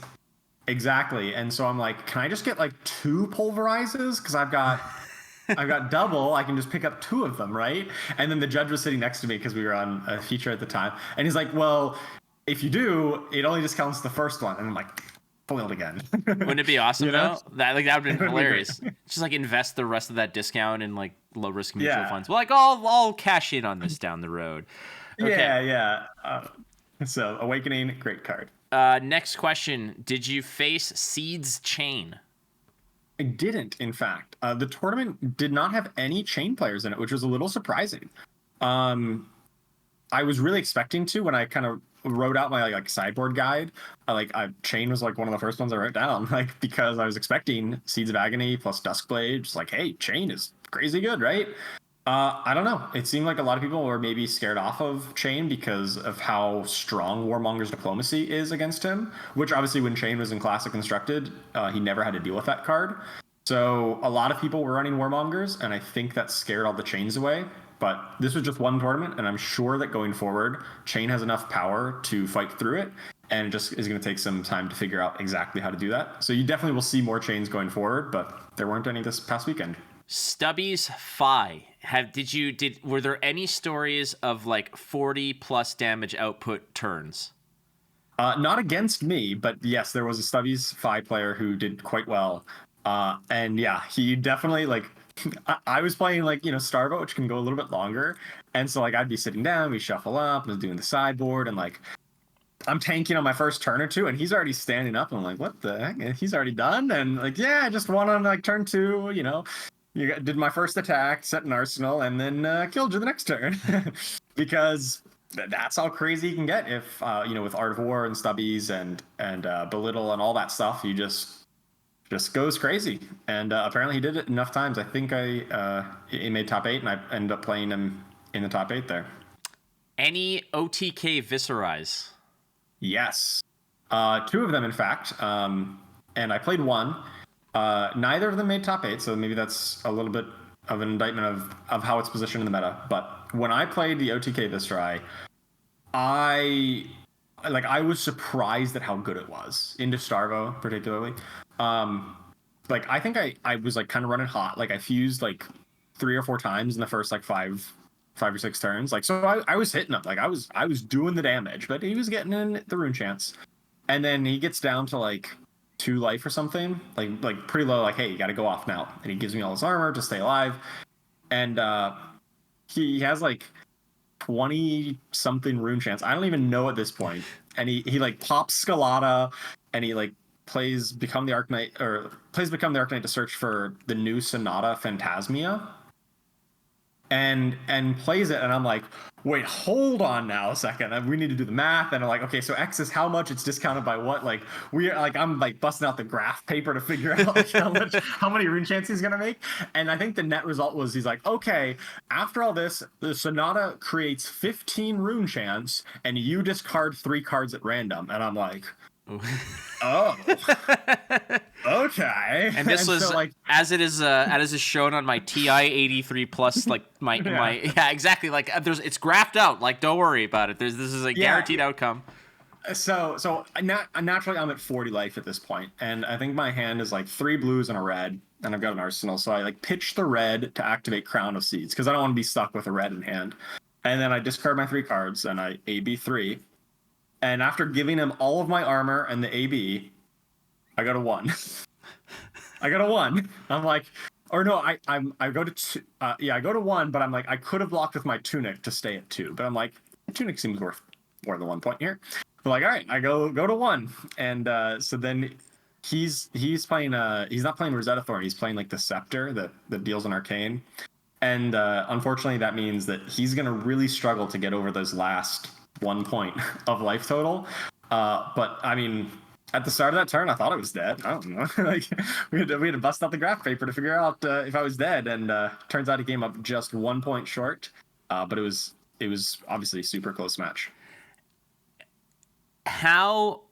exactly. And so I'm like, can I just get like 2 pulverizes? Because I've got double. I can just pick up 2 of them, right? And then the judge was sitting next to me because we were on a feature at the time. And he's like, well, if you do, it only discounts the first one. And I'm like, foiled again. Wouldn't it be awesome though? That would have been hilarious. Just like invest the rest of that discount in like low risk mutual funds. Well, like I'll cash in on this down the road. Okay. Yeah. So Awakening, great card. Next question: did you face Seed's Chain? I didn't, in fact. The tournament did not have any chain players in it, which was a little surprising. I was really expecting to when I kind of wrote out my like sideboard guide. Chain was like one of the first ones I wrote down, like because I was expecting Seeds of Agony plus Duskblade. Just like, hey, Chain is crazy good, right? I don't know. It seemed like a lot of people were maybe scared off of Chain because of how strong Warmonger's Diplomacy is against him, which obviously when Chain was in Classic Constructed, he never had to deal with that card. So a lot of people were running Warmongers, and I think that scared all the Chains away. But this was just one tournament, and I'm sure that going forward, Chain has enough power to fight through it, and it just is going to take some time to figure out exactly how to do that. So you definitely will see more Chains going forward, but there weren't any this past weekend. Stubby's Phi. Were there any stories of like 40 plus damage output turns? Not against me, but yes, there was a Stubby's Phi player who did quite well. And yeah, he definitely like I was playing like, Starvo, which can go a little bit longer. And so like I'd be sitting down, we shuffle up, I was doing the sideboard, and like I'm tanking on my first turn or two, and he's already standing up, and I'm like, what the heck? And he's already done. And like, yeah, I just won on like turn 2, did my first attack, set an arsenal, and then killed you the next turn. Because that's how crazy you can get if with Art of War and Stubbies and Belittle and all that stuff, you just goes crazy. And apparently he did it enough times. I think he made top 8, and I ended up playing him in the top 8 there. Any OTK Viscerize? Yes. 2 of them, in fact. And I played 1. Neither of them made top 8, so maybe that's a little bit of an indictment of how it's positioned in the meta. But when I played the OTK Visceri, I was surprised at how good it was, into Starvo particularly. I think I was like kind of running hot. Like I fused like 3 or 4 times in the first like 5 or 6 turns. Like, so I was hitting him. Like I was doing the damage, but he was getting in the rune chance. And then he gets down to like 2 life or something, like pretty low. Like, hey, you got to go off now. And he gives me all his armor to stay alive. And he has like 20 something rune chance. I don't even know at this point. And he like pops Scalata, and he like plays Become the Arcanite to search for the new Sonata Phantasmia. And plays it, and I'm like, wait, hold on now a second. We need to do the math. And I'm like, okay, so X is how much, it's discounted by what? Like I'm like busting out the graph paper to figure out like how many rune chances he's gonna make. And I think the net result was he's like, okay, after all this, the Sonata creates 15 rune chance, and you discard 3 cards at random. And I'm like, oh, okay. And this was so, like, as it is shown on my TI 83 plus, like my exactly, like it's graphed out. Like, don't worry about it. This is a guaranteed outcome. So naturally I'm at 40 life at this point, and I think my hand is like 3 blues and a red, and I've got an arsenal. So I like pitch the red to activate Crown of Seeds because I don't want to be stuck with a red in hand. And then I discard my 3 cards and I AB 3. And after giving him all of my armor and the AB, I got a 1. I got a 1. I'm like, or no, I go to 2. I go to 1, but I'm like, I could have blocked with my Tunic to stay at 2, but I'm like, Tunic seems worth more than 1 point here. But like, all right, I go to 1, and so then he's playing. He's not playing Rosetta Thorn. He's playing like the Scepter that deals an arcane, and unfortunately, that means that he's gonna really struggle to get over those last 1 point of life total. But I mean, at the start of that turn, I thought I was dead. I don't know. Like we had to bust out the graph paper to figure out if I was dead, and turns out he came up just 1 point short. But it was obviously a super close match. How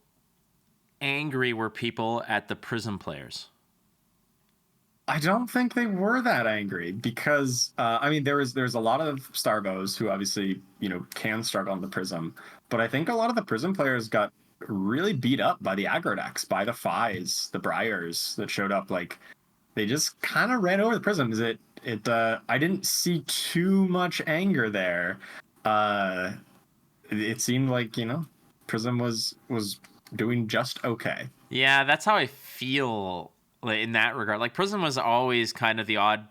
angry were people at the Prism players? I don't think they were that angry because I mean there's a lot of Starvos who obviously can struggle on the Prism, but I think a lot of the Prism players got really beat up by the aggro decks, by the Phis, the Briars that showed up. Like they just kind of ran over the Prisms. I didn't see too much anger there. It seemed like Prism was doing just okay. Yeah, that's how I feel in that regard. Like Prism was always kind of the odd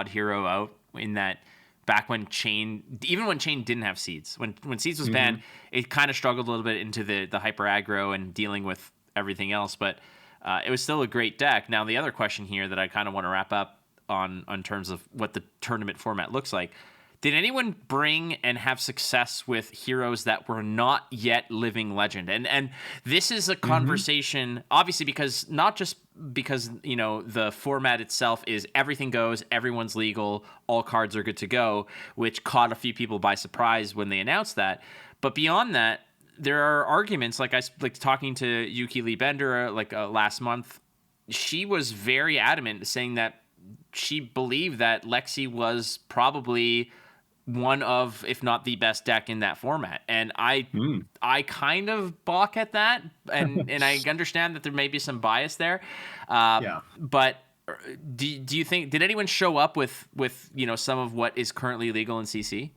hero out in that. Back when Chain didn't have Seeds, when Seeds was banned, it kind of struggled a little bit into the hyper aggro and dealing with everything else, but it was still a great deck. Now the other question here that I kind of want to wrap up on terms of what the tournament format looks like, did anyone bring and have success with heroes that were not yet living legend? And this is a conversation, obviously, because not just because, you know, the format itself is everything goes, everyone's legal, all cards are good to go, which caught a few people by surprise when they announced that. But beyond that, there are arguments, like talking to Yuki Lee Bender last month. She was very adamant, saying that she believed that Lexi was probably one of, if not the best deck in that format. And I kind of balk at that. And I understand that there may be some bias there. But do you think, did anyone show up with, you know, some of what is currently legal in CC?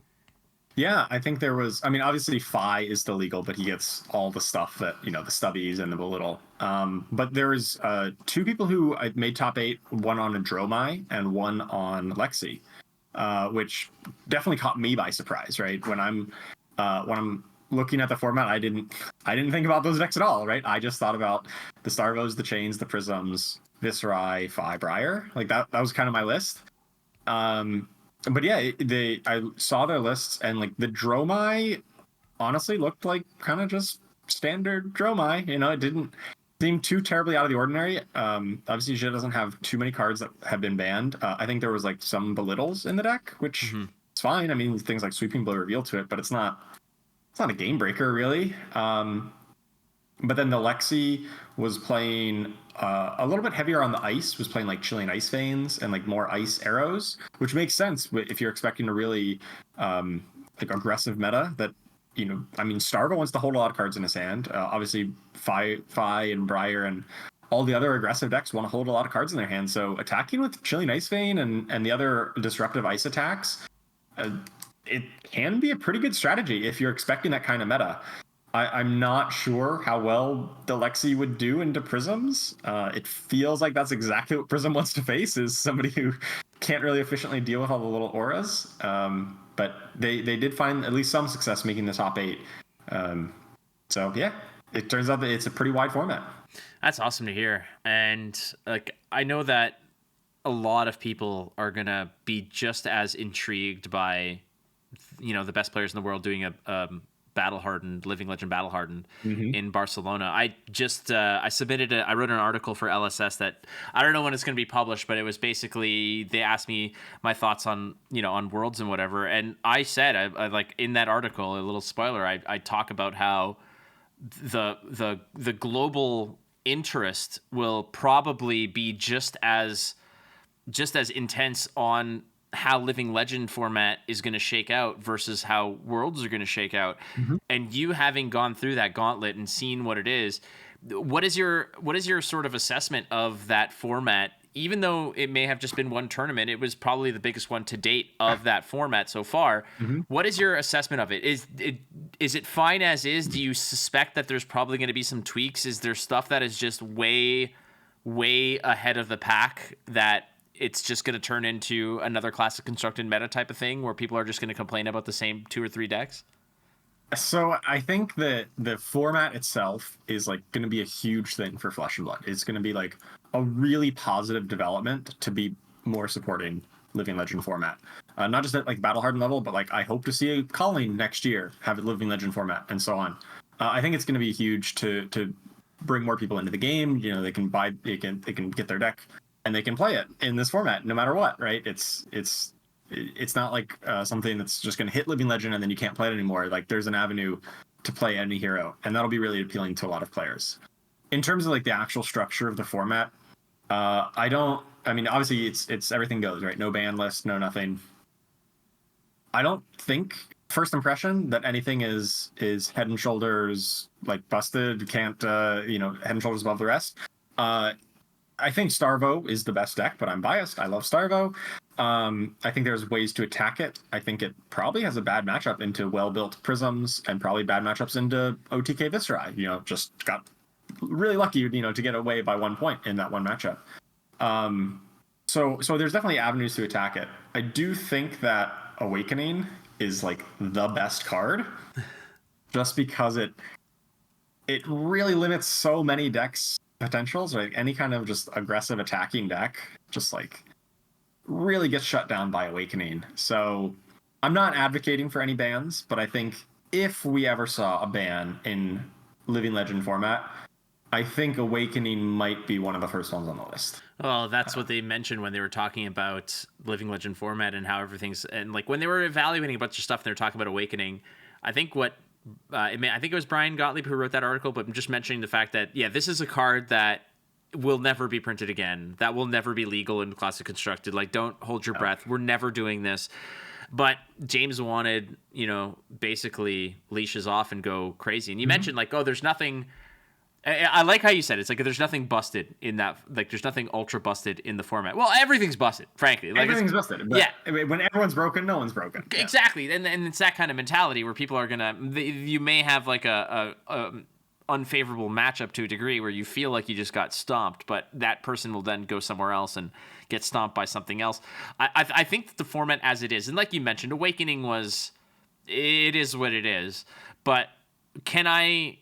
Yeah, I think there was, I mean, obviously Phi is still legal, but he gets all the stuff that, you know, the stubbies and the belittle. But there was 2 people who I made top 8, one on a Dromai and one on Lexi, which definitely caught me by surprise, right? When I'm looking at the format, I didn't think about those decks at all, right? I just thought about the Starvos, the Chains, the Prisms, Viscerai, Phi, Briar. Like that was kind of my list. But yeah, I saw their lists, and like the Dromai honestly looked like kind of just standard Dromai. You know, it didn't seem too terribly out of the ordinary. Obviously, she doesn't have too many cards that have been banned. I think there was like some belittles in the deck, which is fine. I mean, things like Sweeping Blow reveal to it, but it's not a game breaker really. But then the Lexi was playing a little bit heavier on the ice, was playing like Chilean Ice Veins and like more ice arrows, which makes sense if you're expecting a really like aggressive meta that, you know, I mean, Starvo wants to hold a lot of cards in his hand. Obviously, Phi and Briar and all the other aggressive decks want to hold a lot of cards in their hand. So attacking with Chilean Ice Vein and the other disruptive ice attacks, it can be a pretty good strategy if you're expecting that kind of meta. I'm not sure how well the Lexi would do into Prisms. It feels like that's exactly what Prism wants to face, is somebody who can't really efficiently deal with all the little auras. But they did find at least some success making the top 8. So yeah, it turns out that it's a pretty wide format. That's awesome to hear. And like, I know that a lot of people are going to be just as intrigued by, you know, the best players in the world doing a battle hardened, living legend battle hardened in Barcelona. I just I wrote an article for LSS that I don't know when it's going to be published, but it was basically, they asked me my thoughts on, you know, on worlds and whatever, and I said, I like in that article, a little spoiler, I talk about how the global interest will probably be just as intense on how Living Legend format is going to shake out versus how Worlds are going to shake out. And you having gone through that gauntlet and seen what it is, what is your sort of assessment of that format? Even though it may have just been one tournament, it was probably the biggest one to date of that format so far. What is your assessment of it? Is it fine as is? Do you suspect that there's probably going to be some tweaks? Is there stuff that is just way ahead of the pack that it's just going to turn into another classic constructed meta type of thing where people are just going to complain about the same 2 or 3 decks? So I think that the format itself is like going to be a huge thing for Flesh and Blood. It's going to be like a really positive development to be more supporting Living Legend format. Not just at like Battle Hardened level, but like I hope to see a Calling next year have a Living Legend format and so on. I think it's going to be huge to bring more people into the game. You know, they can get their deck and they can play it in this format no matter what, right? It's not like something that's just going to hit Living Legend and then you can't play it anymore. Like there's an avenue to play any hero, and that'll be really appealing to a lot of players. In terms of like the actual structure of the format, I mean, obviously it's everything goes, right? No ban list, no nothing. I don't think first impression that anything is head and shoulders like busted, can't head and shoulders above the rest. I think Starvo is the best deck, but I'm biased. I love Starvo. I think there's ways to attack it. I think it probably has a bad matchup into well-built Prisms and probably bad matchups into OTK Viscerai. You know, just got really lucky, you know, to get away by 1 point in that one matchup. So there's definitely avenues to attack it. I do think that Awakening is like the best card just because it really limits so many decks potentials, like any kind of just aggressive attacking deck just like really gets shut down by Awakening. So I'm not advocating for any bans, but I think if we ever saw a ban in Living Legend format, I think Awakening might be one of the first ones on the list. Oh, that's what they mentioned when they were talking about Living Legend format and how everything's, and like when they were evaluating a bunch of stuff, and they were talking about Awakening. I think I think it was Brian Gottlieb who wrote that article, but I'm just mentioning the fact that this is a card that will never be printed again. That will never be legal in Classic Constructed. Like, don't hold your breath. We're never doing this. But James wanted, basically leashes off and go crazy. And you mentioned like, oh, there's nothing. I like how you said it. It's like there's nothing busted in that. Like there's nothing ultra busted in the format. Well, everything's busted, frankly. Like, everything's busted. But when everyone's broken, no one's broken. Exactly, and it's that kind of mentality where people are gonna. You may have like a unfavorable matchup to a degree where you feel like you just got stomped, but that person will then go somewhere else and get stomped by something else. I think that the format as it is, and like you mentioned, Awakening it is what it is. But can I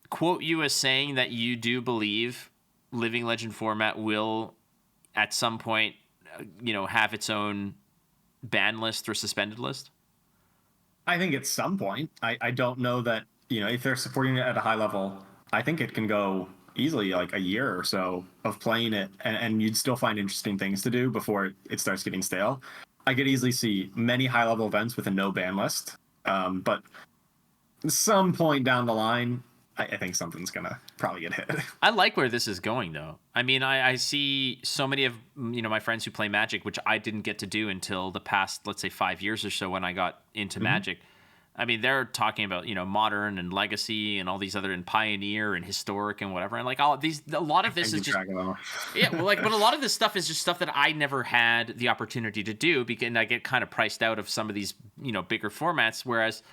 quote you as saying that you do believe Living Legend format will at some point, have its own ban list or suspended list? I think at some point. I don't know that, if they're supporting it at a high level, I think it can go easily like a year or so of playing it, and you'd still find interesting things to do before it starts getting stale. I could easily see many high-level events with a no ban list, but some point down the line, I think something's gonna probably get hit. I like where this is going, though. I mean, I see so many of my friends who play Magic, which I didn't get to do until the past, let's say, 5 years or so when I got into Magic. I mean, they're talking about modern and legacy and all these other, and pioneer and historic and whatever, and like all these. A lot of this is just but a lot of this stuff is just stuff that I never had the opportunity to do because I get kind of priced out of some of these bigger formats. Whereas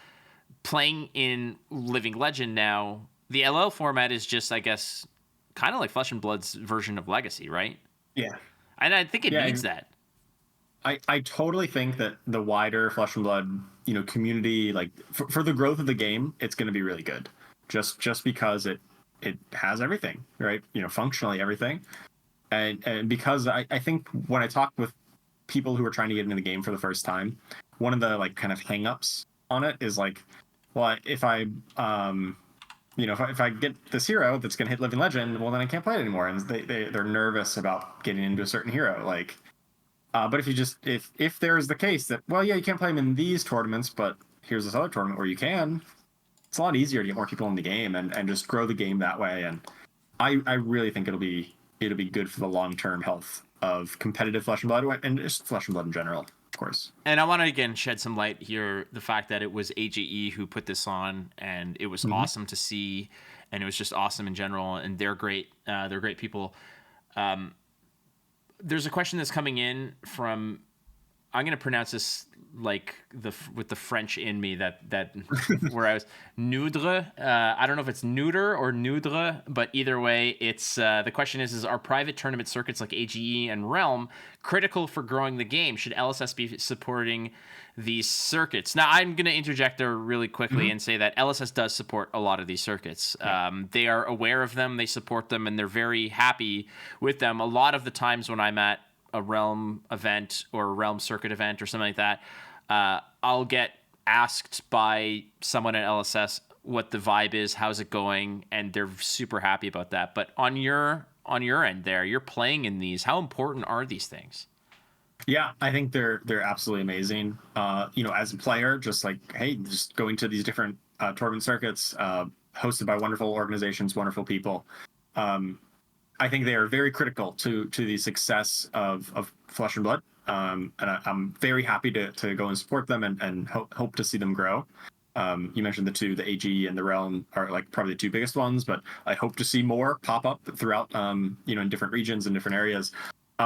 playing in Living Legend now, the LL format is just, I guess, kind of like Flesh and Blood's version of Legacy, right? Yeah, and I think it needs that. I totally think that the wider Flesh and Blood, community, like for the growth of the game, it's going to be really good. Just because it has everything, right? Functionally everything, and because I think when I talk with people who are trying to get into the game for the first time, one of the like kind of hangups on it is like, well, if I if I get this hero that's going to hit Living Legend, well, then I can't play it anymore, and they're nervous about getting into a certain hero, like. But if there's the case that, well, yeah, you can't play them in these tournaments, but here's this other tournament where you can, it's a lot easier to get more people in the game and just grow the game that way. And I really think it'll be good for the long-term health of competitive Flesh and Blood and just Flesh and Blood in general, of course. And I want to again shed some light here, the fact that it was AGE who put this on, and it was awesome to see, and it was just awesome in general, and they're great. They're great people. There's a question that's coming in from, I'm going to pronounce this like with the French in me that where I was Nudre. I don't know if it's neuter or Nudre, but either way, it's the question is are private tournament circuits like AGE and Realm critical for growing the game? Should LSS be supporting these circuits? Now, I'm going to interject there really quickly and say that LSS does support a lot of these circuits. They are aware of them, they support them, and they're very happy with them. A lot of the times when I'm at a Realm event or a Realm circuit event or something like that, I'll get asked by someone at LSS what the vibe is, how's it going, and they're super happy about that. But on your end there, you're playing in these. How important are these things? Yeah, I think they're absolutely amazing. As a player, just like, hey, just going to these different tournament circuits, hosted by wonderful organizations, wonderful people. I think they are very critical to the success of Flesh and Blood. And I'm very happy to go and support them and hope to see them grow. You mentioned the AG and the Realm are like probably the two biggest ones, but I hope to see more pop up throughout, in different regions and different areas.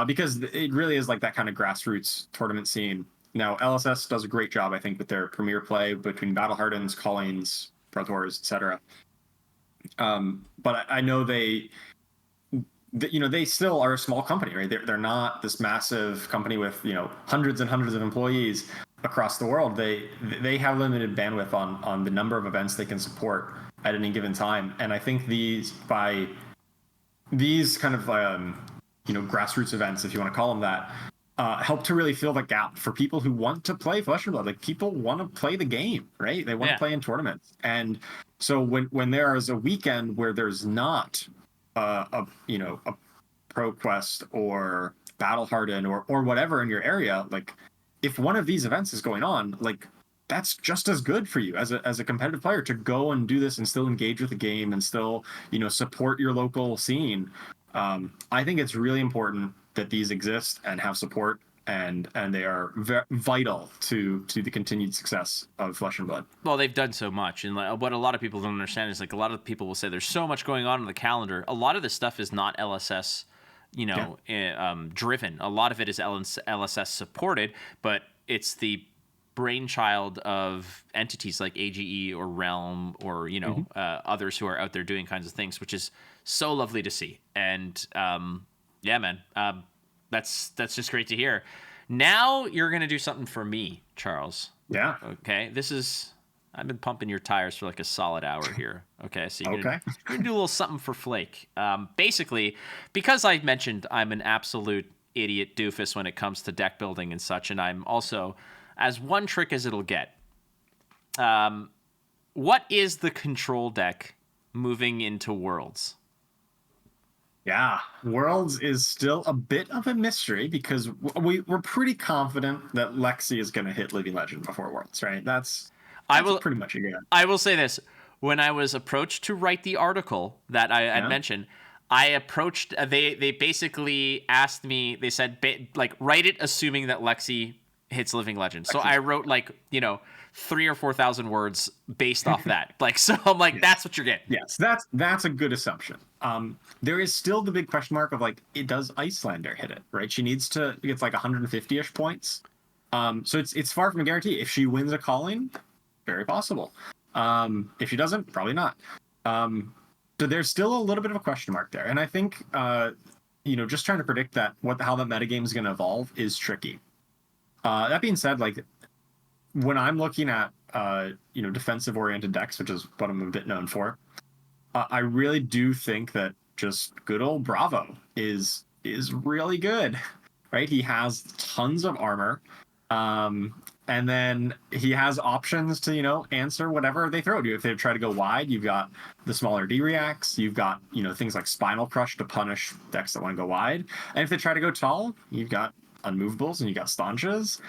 Because it really is like that kind of grassroots tournament scene. Now, LSS does a great job, I think, with their premier play between Battle Hardens, Callings, Pro Tours, etc. But I know they still are a small company, right? They're not this massive company with hundreds and hundreds of employees across the world. They have limited bandwidth on the number of events they can support at any given time, and I think these kind of grassroots events, if you want to call them that, help to really fill the gap for people who want to play Flesh and Blood. Like, people want to play the game, right? They want to play in tournaments. And so when there is a weekend where there's not a Pro Quest or Battle Hardened or whatever in your area, like, if one of these events is going on, like, that's just as good for you as a competitive player to go and do this and still engage with the game and still, support your local scene. I think it's really important that these exist and have support, and they are vital to the continued success of Flesh and Blood. Well, they've done so much, and what a lot of people don't understand is, like, a lot of people will say there's so much going on the calendar. A lot of this stuff is not LSS, driven. A lot of it is LSS supported, but it's the brainchild of entities like AGE or Realm or others who are out there doing kinds of things, which is so lovely to see. And yeah, man, that's just great to hear. Now you're gonna do something for me, Charles. Yeah. Okay. I've been pumping your tires for like a solid hour here. Okay. So you're gonna do a little something for Flake. Basically, because I mentioned I'm an absolute idiot doofus when it comes to deck building and such, and I'm also as one trick as it'll get. What is the control deck moving into Worlds? Yeah, Worlds is still a bit of a mystery because we're pretty confident that Lexi is going to hit Living Legend before Worlds, right? That's pretty much a given. I will say this. When I was approached to write the article that I had mentioned, I approached, they basically asked me, they said, write it assuming that Lexi hits Living Legend. So I wrote 3,000 or 4,000 words based off that. So I'm like, that's what you're getting. Yes, that's a good assumption. There is still the big question mark of does Icelander hit it, right? She needs to get 150-ish points. So it's far from a guarantee. If she wins a calling, very possible. If she doesn't, probably not. So there's still a little bit of a question mark there. And I think just trying to predict how the metagame is going to evolve is tricky. That being said, when I'm looking at defensive oriented decks, which is what I'm a bit known for, I really do think that just good old Bravo is really good, right? He has tons of armor, and then he has options to answer whatever they throw at you. If they try to go wide, you've got the smaller D-reacts, you've got things like Spinal Crush to punish decks that want to go wide, and if they try to go tall, you've got Unmovables and you got Staunches.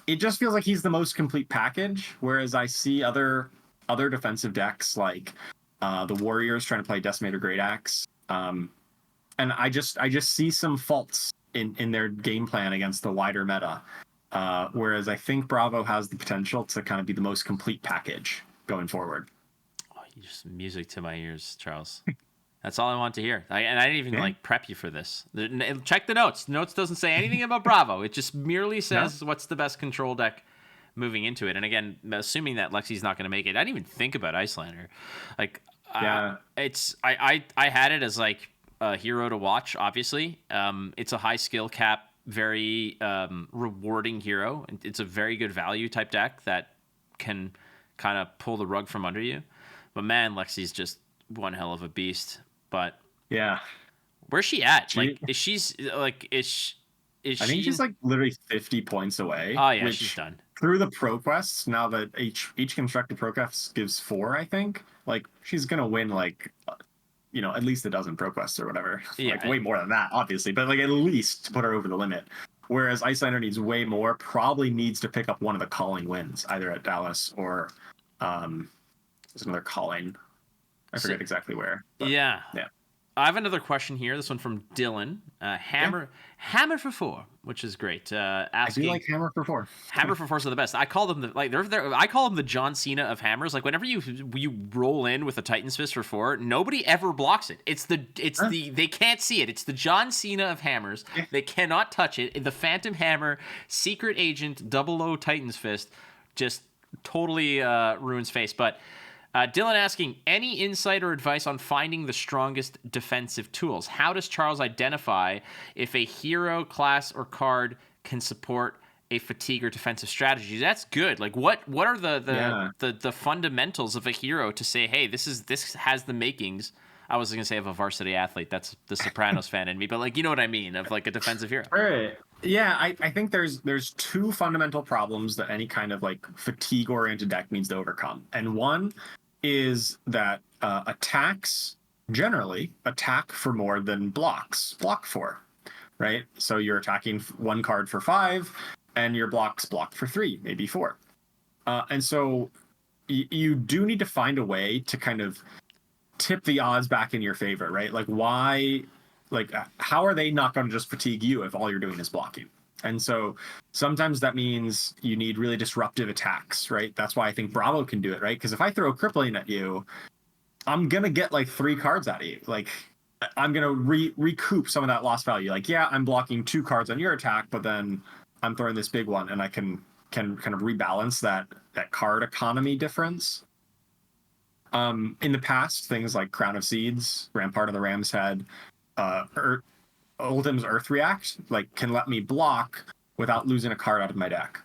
It just feels like he's the most complete package, whereas I see other defensive decks like the Warriors trying to play Decimator Great Axe, and I just see some faults in their game plan against the wider meta, whereas I think Bravo has the potential to kind of be the most complete package going forward. Oh, just music to my ears, Charles. That's all I want to hear. I didn't even prep you for this. Check the notes. The notes doesn't say anything about Bravo. It just merely says what's the best control deck moving into it. And again, assuming that Lexi's not going to make it, I didn't even think about Icelander. I had it as a hero to watch. Obviously, it's a high skill cap, very rewarding hero. It's a very good value type deck that can kind of pull the rug from under you. But man, Lexi's just one hell of a beast. But yeah, where's she at? I think she's literally 50 points away. Oh yeah, she's done. Through the pro quests, now that each constructed pro quest gives 4, I think, she's gonna win at least a dozen pro quests or whatever. Way more than that, obviously, but at least to put her over the limit. Whereas Icelander needs way more, probably needs to pick up one of the calling wins, either at Dallas or there's another calling. I forget exactly where. Yeah. I have another question here. This one from Dylan. Hammer for 4, which is great. Asking, I do like Hammer for 4. Hammer for 4s are the best. I call them I call them the John Cena of hammers. Whenever you roll in with a Titan's Fist for 4, nobody ever blocks it. They can't see it. It's the John Cena of hammers. Yeah. They cannot touch it. The Phantom Hammer, Secret Agent, 00 Titan's Fist, just totally ruins face. But Dylan asking, any insight or advice on finding the strongest defensive tools? How does Charles identify if a hero, class, or card can support a fatigue or defensive strategy? That's good. What are the fundamentals of a hero to say, hey, this has the makings I was gonna say of a varsity athlete. That's the Sopranos fan in me, but like, you know what I mean, of like a defensive hero. All right. Yeah, I think there's two fundamental problems that any kind of like fatigue oriented deck needs to overcome. And one is that attacks generally attack for more than block for, right? So you're attacking one card for 5 and your blocks block for 3, maybe 4. And so you do need to find a way to kind of tip the odds back in your favor, right? Like why, like how are they not going to just fatigue you if all you're doing is blocking? And so sometimes that means you need really disruptive attacks, right? That's why I think Bravo can do it, right? Because if I throw crippling at you, I'm gonna get like 3 cards out of you. Like I'm gonna recoup some of that lost value. Like, yeah, I'm blocking 2 cards on your attack, but then I'm throwing this big one, and I can kind of rebalance that card economy difference. In the past, things like Crown of Seeds, Rampart of the Ram's Head, Oldham's Earth React, like can let me block without losing a card out of my deck.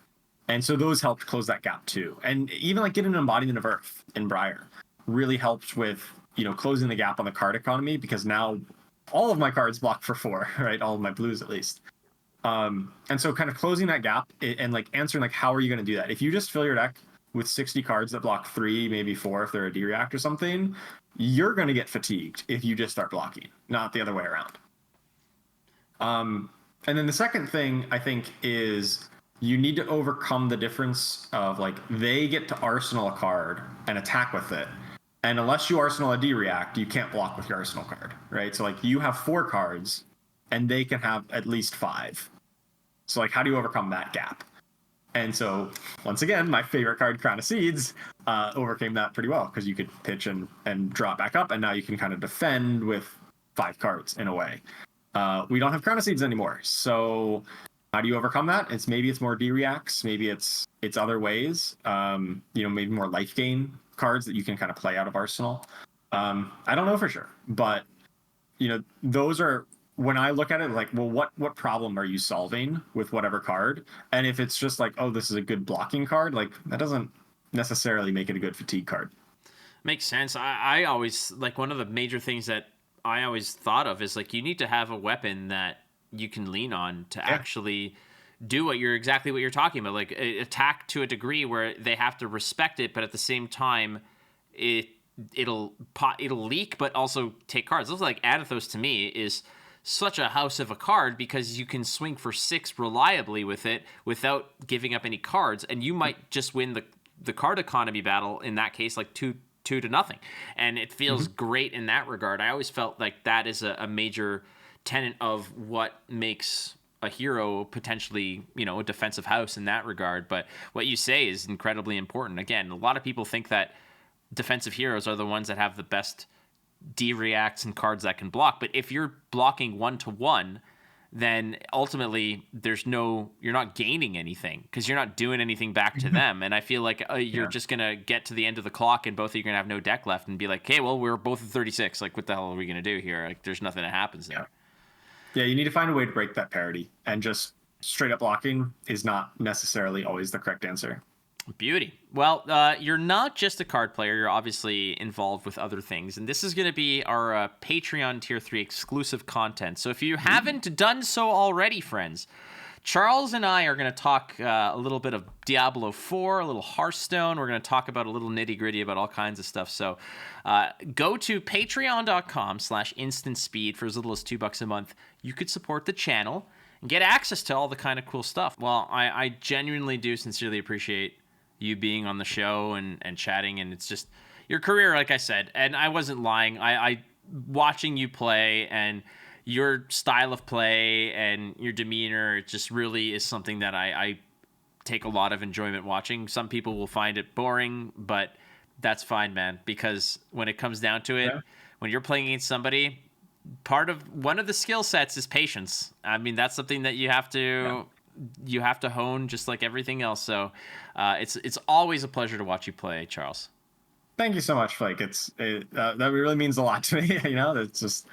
And so those helped close that gap too. And even like getting an Embodiment of Earth in Briar really helped with, closing the gap on the card economy, because now all of my cards block for 4, right? All of my blues at least. And so kind of closing that gap and like answering like, how are you going to do that? If you just fill your deck with 60 cards that block 3, maybe 4 if they're a D-React or something, you're going to get fatigued if you just start blocking, not the other way around. And then the second thing I think is you need to overcome the difference of like they get to arsenal a card and attack with it. And unless you arsenal a D-React, you can't block with your arsenal card, right? So like you have 4 cards and they can have at least 5. So like how do you overcome that gap? And so once again, my favorite card, Crown of Seeds, overcame that pretty well, because you could pitch and draw it back up, and now you can kind of defend with 5 cards in a way. We don't have Crown of Seeds anymore, so how do you overcome that? Maybe it's more D-Reacts, maybe it's other ways. Maybe more life gain cards that you can kind of play out of Arsenal. I don't know for sure, but those are, when I look at it, like, well, what problem are you solving with whatever card? And if it's just like, oh, this is a good blocking card, like that doesn't necessarily make it a good fatigue card. Makes sense. I always, like, one of the major things that I always thought of is like, you need to have a weapon that you can lean on to actually do exactly what you're talking about, like attack to a degree where they have to respect it, but at the same time, it'll leak, but also take cards. Looks like Adythos to me is such a house of a card, because you can swing for 6 reliably with it without giving up any cards, and you might just win the card economy battle in that case, like 2-0, and it feels great in that regard. I always felt like that is a major tenet of what makes a hero potentially, a defensive house in that regard. But what you say is incredibly important. Again, a lot of people think that defensive heroes are the ones that have the best D-Reacts and cards that can block, but if you're blocking 1-1, then ultimately you're not gaining anything, because you're not doing anything back to them. And I feel like you're just gonna get to the end of the clock and both of you are gonna have no deck left and be like, hey, well, we're both at 36, like what the hell are we gonna do here? Like there's nothing that happens there. Yeah, you need to find a way to break that parity, and just straight up blocking is not necessarily always the correct answer. Beauty. Well, you're not just a card player. You're obviously involved with other things. And this is going to be our Patreon Tier 3 exclusive content. So if you haven't done so already, friends, Charles and I are going to talk a little bit of Diablo 4, a little Hearthstone. We're going to talk about a little nitty-gritty about all kinds of stuff. So go to patreon.com/instantspeed for as little as $2 a month. You could support the channel and get access to all the kind of cool stuff. Well, I genuinely do sincerely appreciate you being on the show and chatting, and it's just your career, like I said, and I wasn't lying. I watching you play and your style of play and your demeanor, it just really is something that I take a lot of enjoyment watching. Some people will find it boring, but that's fine, man, because when it comes down to it, when you're playing against somebody, one of the skill sets is patience. I mean, that's something that you have to hone, just like everything else. So it's always a pleasure to watch you play, Charles. Thank you so much, Flake. That really means a lot to me. It's just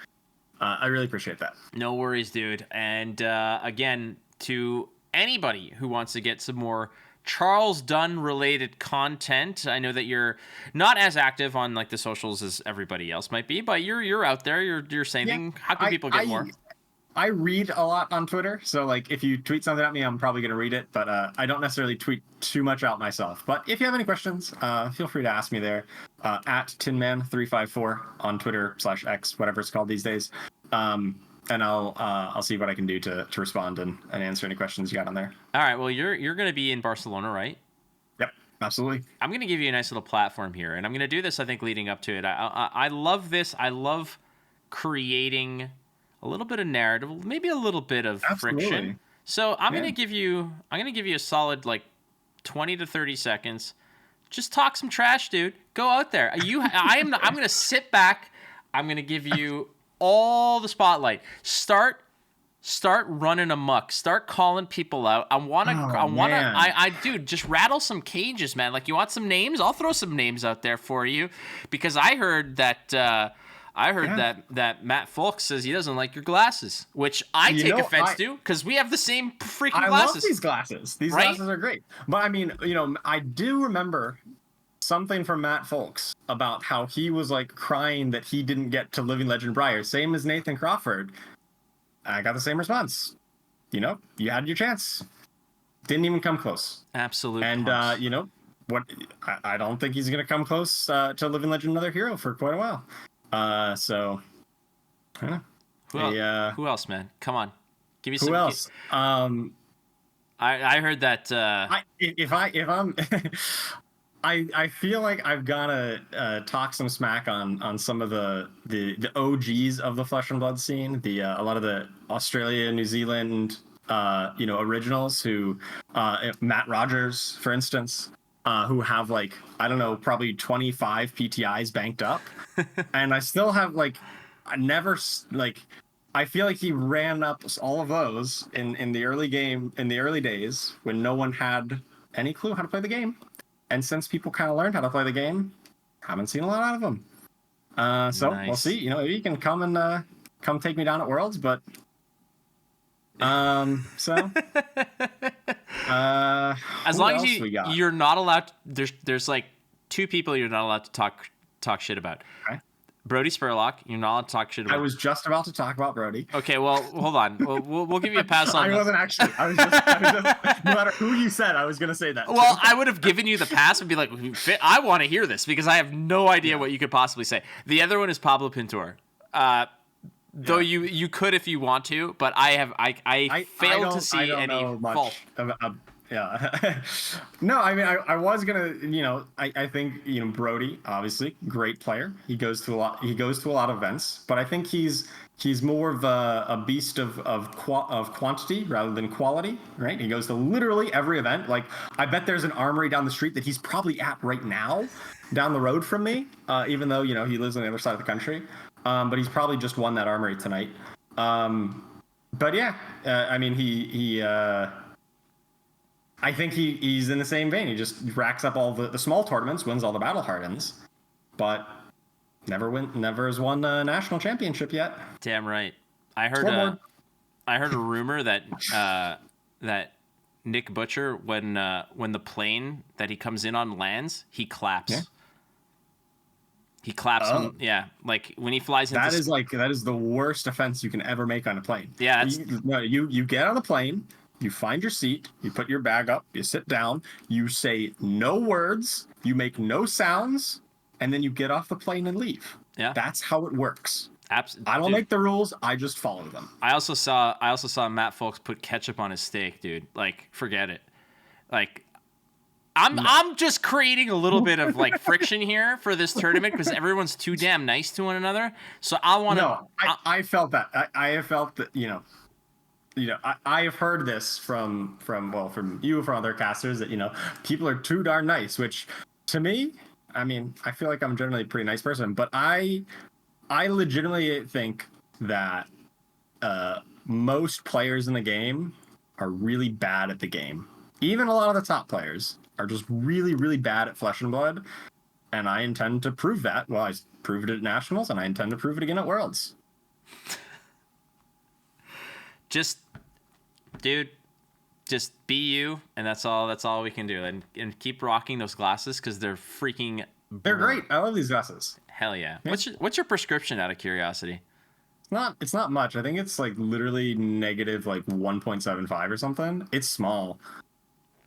I really appreciate that. No worries, dude. And again, to anybody who wants to get some more Charles Dunn related content. I know that you're not as active on like the socials as everybody else might be, but you're out there. You're saying, how can people get more? I read a lot on Twitter, so like if you tweet something at me, I'm probably going to read it, but I don't necessarily tweet too much out myself. But if you have any questions, feel free to ask me there at tinman354 on Twitter/X, whatever it's called these days, and I'll see what I can do to respond and answer any questions you got on there. All right. Well, you're going to be in Barcelona, right? Yep, absolutely. I'm going to give you a nice little platform here, and I'm going to do this, I think, leading up to it. I love this. I love creating a little bit of narrative, maybe a little bit of friction. So I'm going to give you a solid like 20 to 30 seconds. Just talk some trash, dude. Go out there. I'm going to sit back. I'm going to give you all the spotlight. Start running amok. Start calling people out. Dude, just rattle some cages, man. Like, you want some names? I'll throw some names out there for you, because I heard that that Matt Fulks says he doesn't like your glasses, which I take offense to, because we have the same freaking glasses. I love these glasses. These glasses are great. But I mean, I do remember something from Matt Fulks about how he was like crying that he didn't get to Living Legend Briar, same as Nathan Crawford. I got the same response. You had your chance. Didn't even come close. Absolutely. And what? I don't think he's gonna come close to Living Legend Another Hero for quite a while. So, I don't know. Who else, man? Come on, give me some. Who else? I heard that. I feel like I've gotta talk some smack on some of the OGs of the Flesh and Blood scene. A lot of the Australia, New Zealand, originals who, Matt Rogers, for instance. Who have like, I don't know, probably 25 PTIs banked up. And I still have I feel like he ran up all of those in the early days when no one had any clue how to play the game. And since people kind of learned how to play the game, haven't seen a lot out of them. So nice. We'll see. You can come take me down at Worlds, but as long as you're not allowed there's like two people you're not allowed to talk shit about. Okay. Brody Spurlock, you're not allowed to talk shit about. I was just about to talk about Brody. Okay, well, hold on. We'll give you a pass on I wasn't actually. I was just no matter who you said, I was going to say that. Well, I would have given you the pass and be like, I want to hear this, because I have no idea what you could possibly say. The other one is Pablo Pintor. Though you could if you want to, but I failed to see any fault. Yeah. No, I mean, I was gonna, I think, Brody, obviously, great player. He goes to a lot of events, but I think he's more of a beast of quantity rather than quality, right? He goes to literally every event. Like, I bet there's an armory down the street that he's probably at right now, down the road from me, even though, he lives on the other side of the country. But he's probably just won that armory tonight. But yeah, I mean, I think he's in the same vein. He just racks up all the small tournaments, wins all the Battle Hardens, but never has won a national championship yet. Damn right. I heard a rumor that that Nick Butcher, when the plane that he comes in on lands, he claps. Yeah. He claps. Like when he flies into. That is the worst offense you can ever make on a plane. Yeah. You get on the plane. You find your seat, you put your bag up, you sit down, you say no words, you make no sounds, and then you get off the plane and leave. Yeah. That's how it works. Absolutely. I don't make the rules, I just follow them. I also saw Matt Fulks put ketchup on his steak, dude. Like, forget it. Like, I'm just creating a little bit of like friction here for this tournament because everyone's too damn nice to one another. So I want to. No, I felt that. I have felt that. I have heard this from you, from other casters, that people are too darn nice. Which, to me, I mean, I feel like I'm generally a pretty nice person, but I legitimately think that most players in the game are really bad at the game. Even a lot of the top players are just really, really bad at Flesh and Blood, and I intend to prove that. Well, I proved it at Nationals, and I intend to prove it again at Worlds. Just, dude, just be you, and that's all we can do. And keep rocking those glasses because they're freaking. They're great. I love these glasses. Hell yeah. What's your prescription, out of curiosity? It's not much. I think it's like literally negative like 1.75 or something. It's small.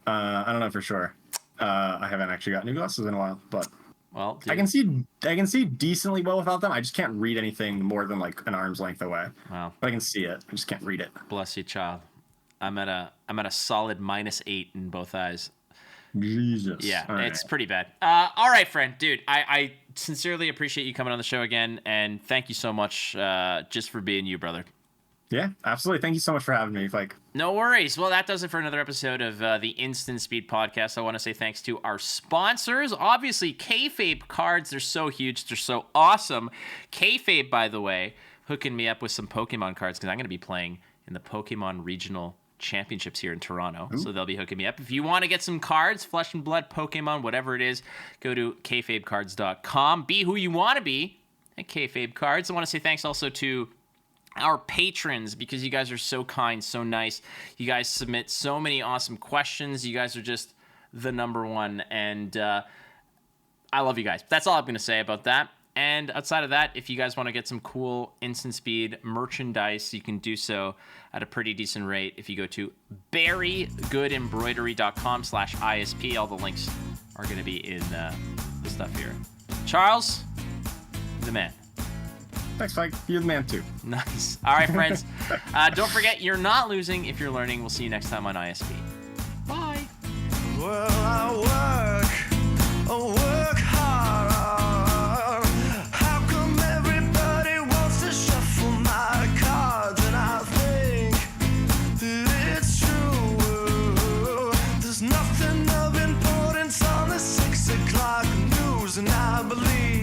I don't know for sure. I haven't actually got new glasses in a while, but well, dude. I can see decently well without them. I just can't read anything more than like an arm's length away. Wow. But I can see it. I just can't read it. Bless you, child. I'm at a solid -8 in both eyes. Jesus. Yeah, all it's right. pretty bad. All right, friend, dude. I sincerely appreciate you coming on the show again, and thank you so much just for being you, brother. Yeah, absolutely. Thank you so much for having me. Like, no worries. Well, that does it for another episode of the Instant Speed Podcast. I want to say thanks to our sponsors. Obviously, Kayfabe cards. They're so huge. They're so awesome. Kayfabe, by the way, hooking me up with some Pokemon cards because I'm going to be playing in the Pokemon Regional Championships here in Toronto. Ooh. So they'll be hooking me up. If you want to get some cards, Flesh and Blood, Pokemon, whatever it is, go to kayfabecards.com. Be who you want to be at Kayfabe Cards. I want to say thanks also to our patrons, because you guys are so kind, so nice. You guys submit so many awesome questions. You guys are just the number one, and I love you guys. That's all I'm going to say about that. And outside of that, if you guys want to get some cool Instant Speed merchandise, you can do so at a pretty decent rate if you go to berrygoodembroidery.com/ISP. All the links are going to be in the stuff here. Charles, the man. thanks, Mike. You're the man too. Nice. All right, friends. Don't forget, you're not losing if you're learning. We'll see you next time on ISP. Bye. Well, I work hard. How come everybody wants to shuffle my cards? And I think that it's true. There's nothing of importance on the 6 o'clock news, and I believe